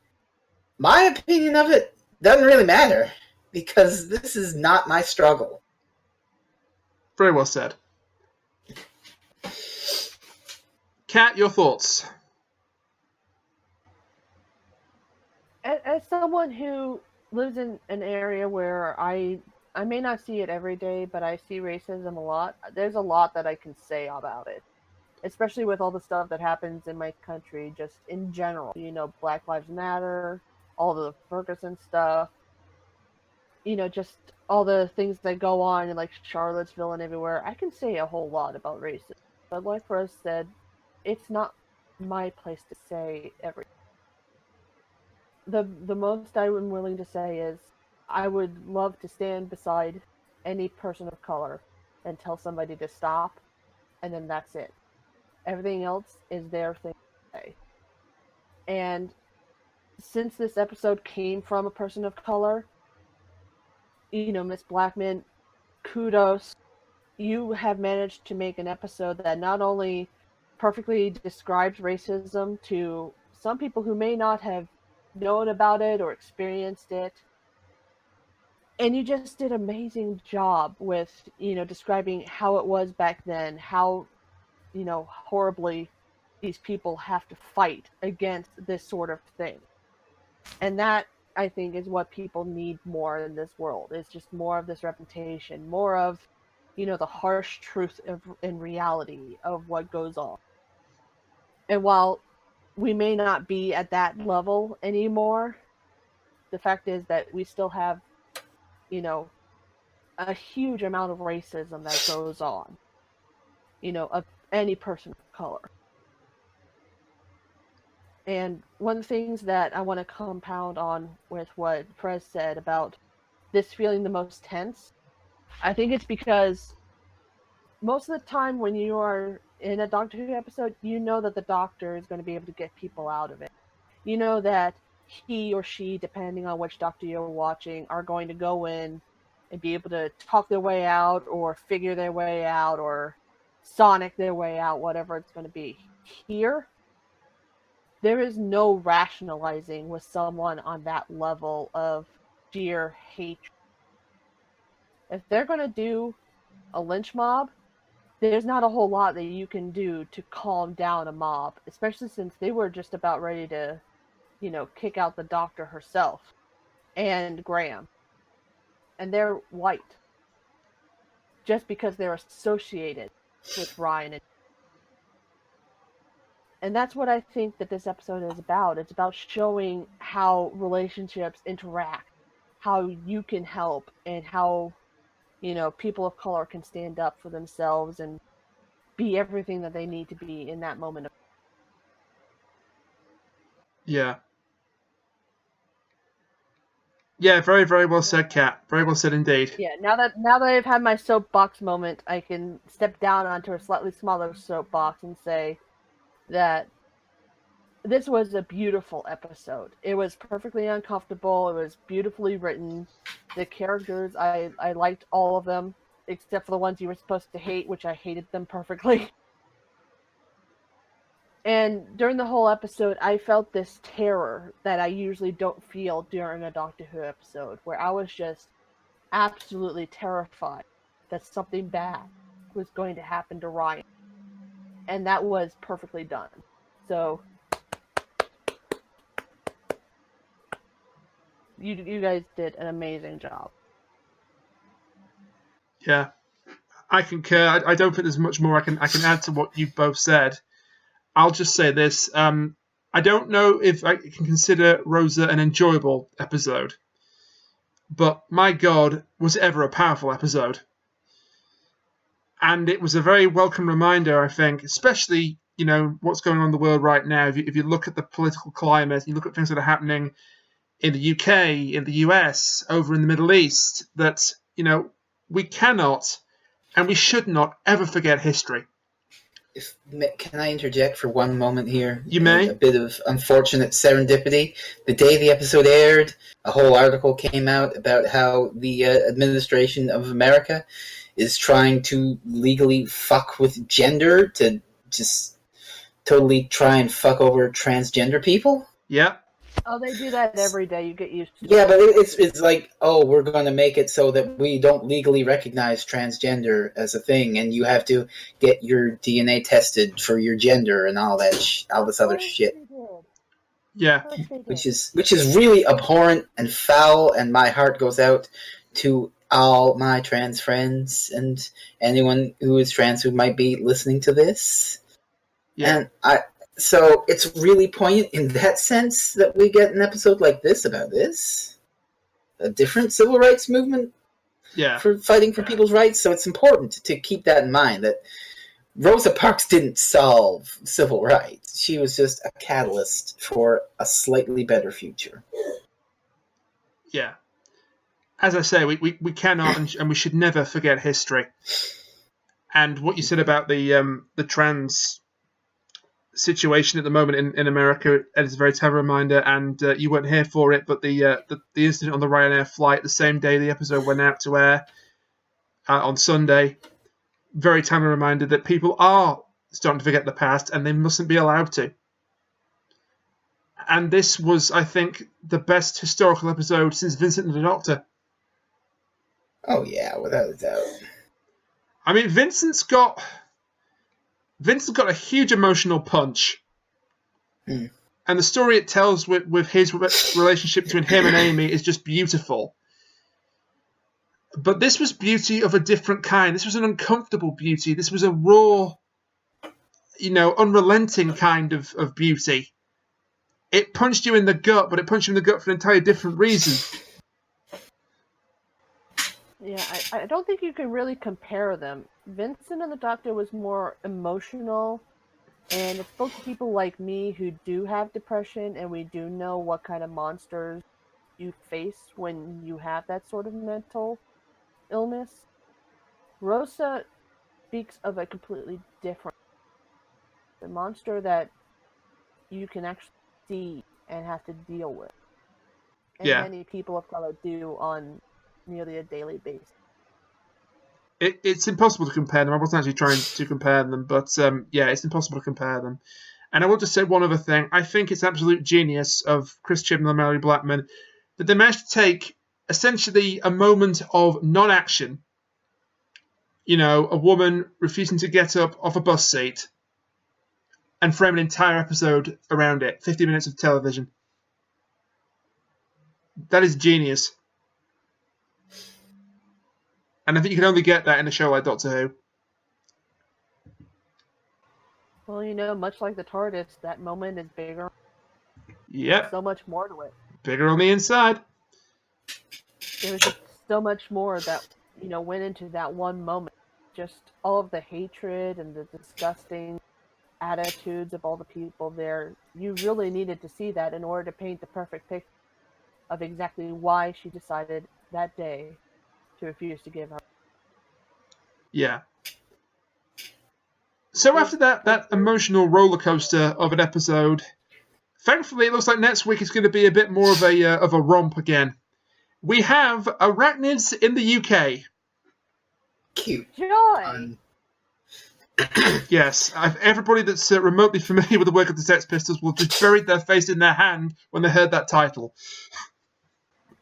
my opinion of it doesn't really matter, because this is not my struggle. Very well said. Kat, your thoughts? As someone who lives in an area where I may not see it every day, but I see racism a lot, there's a lot that I can say about it. Especially with all the stuff that happens in my country, just in general. You know, Black Lives Matter, all the Ferguson stuff, you know, just all the things that go on in, like, Charlottesville and everywhere. I can say a whole lot about racism. But like Rose said, it's not my place to say everything. The most I'm willing to say is I would love to stand beside any person of color and tell somebody to stop, and then that's it. Everything else is their thing to say. And since this episode came from a person of color, you know, Miss Blackman, kudos. You have managed to make an episode that not only perfectly describes racism to some people who may not have known about it or experienced it, and you just did an amazing job with, you know, describing how it was back then, how, you know, horribly these people have to fight against this sort of thing. And that, I think, is what people need more in this world. It's just more of this representation, more of, you know, the harsh truth and reality of what goes on. And while we may not be at that level anymore, the fact is that we still have, you know, a huge amount of racism that goes on, you know, of any person of color. And one of the things that I want to compound on with what Prez said about this feeling the most tense, I think it's because most of the time when you are in a Doctor Who episode, you know that the Doctor is going to be able to get people out of it. You know that he or she, depending on which Doctor you're watching, are going to go in and be able to talk their way out or figure their way out or sonic their way out, whatever it's going to be. Here, there is no rationalizing with someone on that level of sheer hatred. If they're going to do a lynch mob, there's not a whole lot that you can do to calm down a mob, especially since they were just about ready to, you know, kick out the Doctor herself and Graham. and they're white. Just because they're associated with Ryan. And that's what I think that this episode is about. It's about showing how relationships interact, how you can help, and how, people of color can stand up for themselves and be everything that they need to be in that moment. Yeah. Yeah, very, very well said, Kat. Very well said indeed. Yeah, now that I've had my soapbox moment, I can step down onto a slightly smaller soapbox and say that this was a beautiful episode. It was perfectly uncomfortable. It was beautifully written. The characters, I liked all of them, except for the ones you were supposed to hate, which I hated them perfectly. And during the whole episode, I felt this terror that I usually don't feel during a Doctor Who episode, where I was just absolutely terrified that something bad was going to happen to Ryan. And that was perfectly done. So, you guys did an amazing job. Yeah, I concur. I don't think there's much more I can add to what you've both said. I'll just say this. I don't know if I can consider Rosa an enjoyable episode, but my God, was it ever a powerful episode. And it was a very welcome reminder, I think, especially, what's going on in the world right now. If you look at the political climate, you look at things that are happening in the UK, in the US, over in the Middle East, that, we cannot and we should not ever forget history. Can I interject for one moment here? You may. A bit of unfortunate serendipity. The day the episode aired, a whole article came out about how the administration of America is trying to legally fuck with gender to just totally try and fuck over transgender people. Yeah. Oh, they do that every day. You get used to it. Yeah, but it's like, oh, we're going to make it so that we don't legally recognize transgender as a thing, and you have to get your DNA tested for your gender and all that, all this other shit. Yeah. Which is really abhorrent and foul, and my heart goes out to all my trans friends and anyone who is trans who might be listening to this. Yeah. And so it's really poignant in that sense that we get an episode like this about this. A different civil rights movement for fighting for people's rights. So it's important to keep that in mind, that Rosa Parks didn't solve civil rights. She was just a catalyst for a slightly better future. Yeah. As I say, we cannot and we should never forget history. And what you said about the trans situation at the moment in America is a very terrible reminder, and you weren't here for it, but the incident on the Ryanair flight the same day the episode went out to air on Sunday, very timely reminder that people are starting to forget the past and they mustn't be allowed to. And this was, I think, the best historical episode since Vincent and the Doctor. Oh yeah, without a doubt. I mean, Vincent's got a huge emotional punch. And the story it tells with his relationship between him and Amy is just beautiful. But this was beauty of a different kind. This was an uncomfortable beauty. This was a raw, unrelenting kind of beauty. It punched you in the gut, but it punched you in the gut for an entirely different reason. Yeah, I don't think you can really compare them. Vincent and the Doctor was more emotional, and it spoke to people like me who do have depression, and we do know what kind of monsters you face when you have that sort of mental illness. Rosa speaks of a completely different, the monster that you can actually see and have to deal with. And many people of color do on nearly a daily basis. It's impossible to compare them. I wasn't actually trying to compare them, but it's impossible to compare them. And I will just say one other thing. I think it's absolute genius of Chris Chibnall and Malorie Blackman that they managed to take essentially a moment of non-action, a woman refusing to get up off a bus seat, and frame an entire episode around it, 50 minutes of television. That is genius. And I think you can only get that in a show like Doctor Who. Well, much like the TARDIS, that moment is bigger. Yep. So much more to it. Bigger on the inside. There was just so much more that, went into that one moment. Just all of the hatred and the disgusting attitudes of all the people there. You really needed to see that in order to paint the perfect picture of exactly why she decided that day to refuse to give up. Yeah. So after that emotional roller coaster of an episode, thankfully it looks like next week is going to be a bit more of a romp again. We have arachnids in the UK. Cute. Joy! Yes, everybody that's remotely familiar with the work of the Sex Pistols will just bury their face in their hand when they heard that title.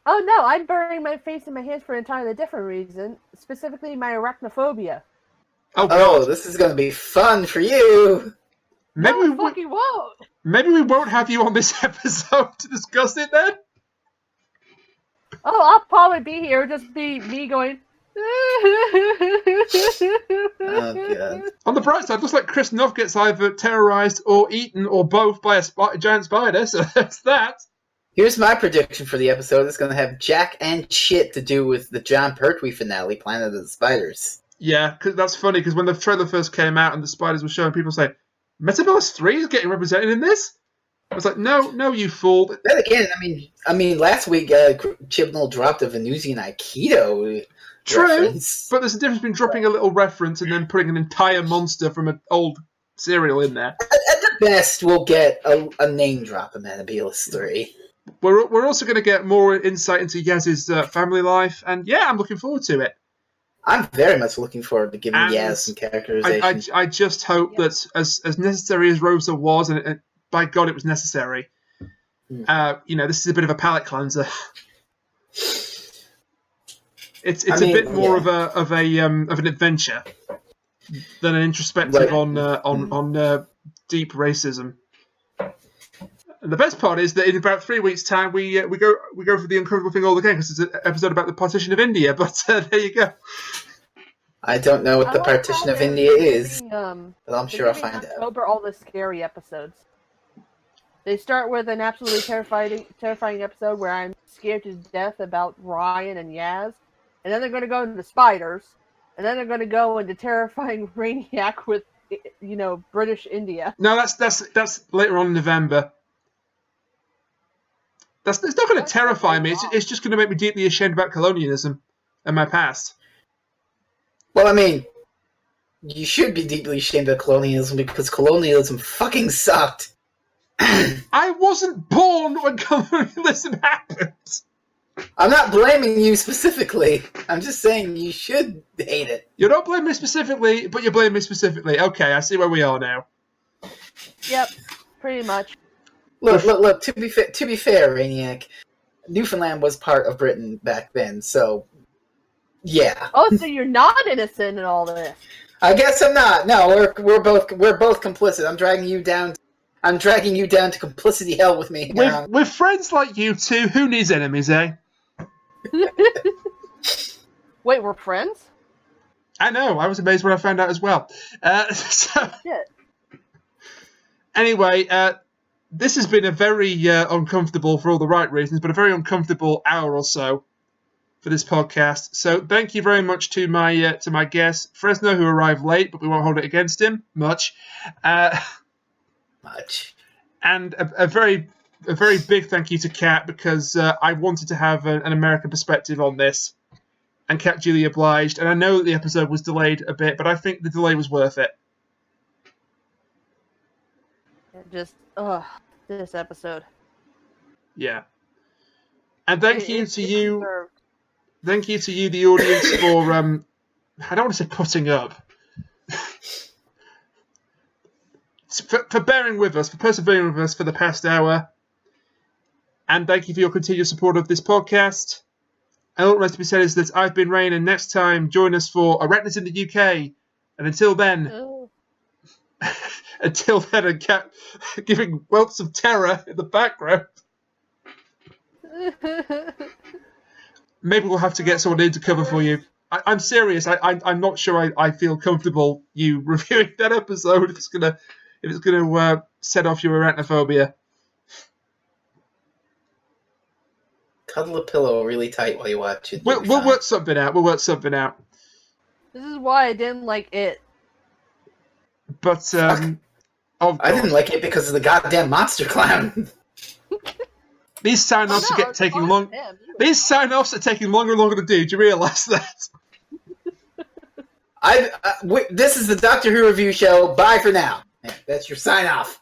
Oh no, I'm burying my face in my hands for an entirely different reason, specifically my arachnophobia. Oh, this is going to be fun for you. Maybe no, fucking won't. Maybe we won't have you on this episode to discuss it then. Oh, I'll probably be here. Just be me going. Oh god. On the bright side, it looks like Chris Nuff gets either terrorized or eaten or both by a giant spider. So that's that. Here's my prediction for the episode. It's going to have jack and shit to do with the John Pertwee finale, Planet of the Spiders. Yeah, cause that's funny, because when the trailer first came out and the spiders were showing, people say, Metaverse 3 is getting represented in this? I was like, no, you fool. Then again, I mean, last week Chibnall dropped a Venusian Aikido reference. But there's a difference between dropping a little reference and then putting an entire monster from an old serial in there. At the best, we'll get a name drop in Metaverse 3. We're also going to get more insight into Yaz's family life, and yeah, I'm looking forward to it. I'm very much looking forward to giving Yaz some characterization. I just hope that as necessary as Rosa was, and by God it was necessary, this is a bit of a palate cleanser. It's a bit more of an adventure than an introspective on deep racism. And the best part is that in about 3 weeks' time, we go for the uncomfortable thing all again, because it's an episode about the partition of India. But there you go. I don't know what the partition of India is, but I'm sure I'll find out. October, all the scary episodes. They start with an absolutely terrifying episode where I'm scared to death about Ryan and Yaz, and then they're going to go into spiders, and then they're going to go into terrifying Brainiac with, British India. No, that's later on in November. It's not going to terrify me. It's just going to make me deeply ashamed about colonialism and my past. Well, I mean, you should be deeply ashamed of colonialism because colonialism fucking sucked. I wasn't born when colonialism happened. I'm not blaming you specifically. I'm just saying you should hate it. You're not blaming me specifically, but you're blaming me specifically. Okay, I see where we are now. Yep, pretty much. Look. To be fair, Rainiac, Newfoundland was part of Britain back then, so yeah. Oh, so you're not innocent in all this? I guess I'm not. No, we're both complicit. I'm dragging you down to complicity hell with me. With friends like you two, who needs enemies, eh? Wait, we're friends? I know. I was amazed when I found out as well. Shit. Anyway, this has been a very uncomfortable, for all the right reasons, but a very uncomfortable hour or so for this podcast. So thank you very much to my guest, Fresno, who arrived late, but we won't hold it against him much. Much. And a very big thank you to Kat, because I wanted to have an American perspective on this, and Kat duly obliged. And I know that the episode was delayed a bit, but I think the delay was worth it. Just, this episode. Yeah. And thank you to you, the audience, for, I don't want to say putting up, for bearing with us, for persevering with us for the past hour. And thank you for your continued support of this podcast. And all that rest to be said is that I've been Rain, and next time join us for Arachnids in the UK. And until then, a cat giving welts of terror in the background. Maybe we'll have to get someone in to cover for you. I'm serious. I'm not sure I feel comfortable you reviewing that episode if it's gonna set off your arachnophobia. Cuddle a pillow really tight while you watch it. We'll work something out. This is why I didn't like it. But I didn't like it because of the goddamn monster clown. These sign-offs are taking long. These sign-offs are taking longer and longer to do. Do you realise that? This is the Doctor Who review show. Bye for now. That's your sign-off.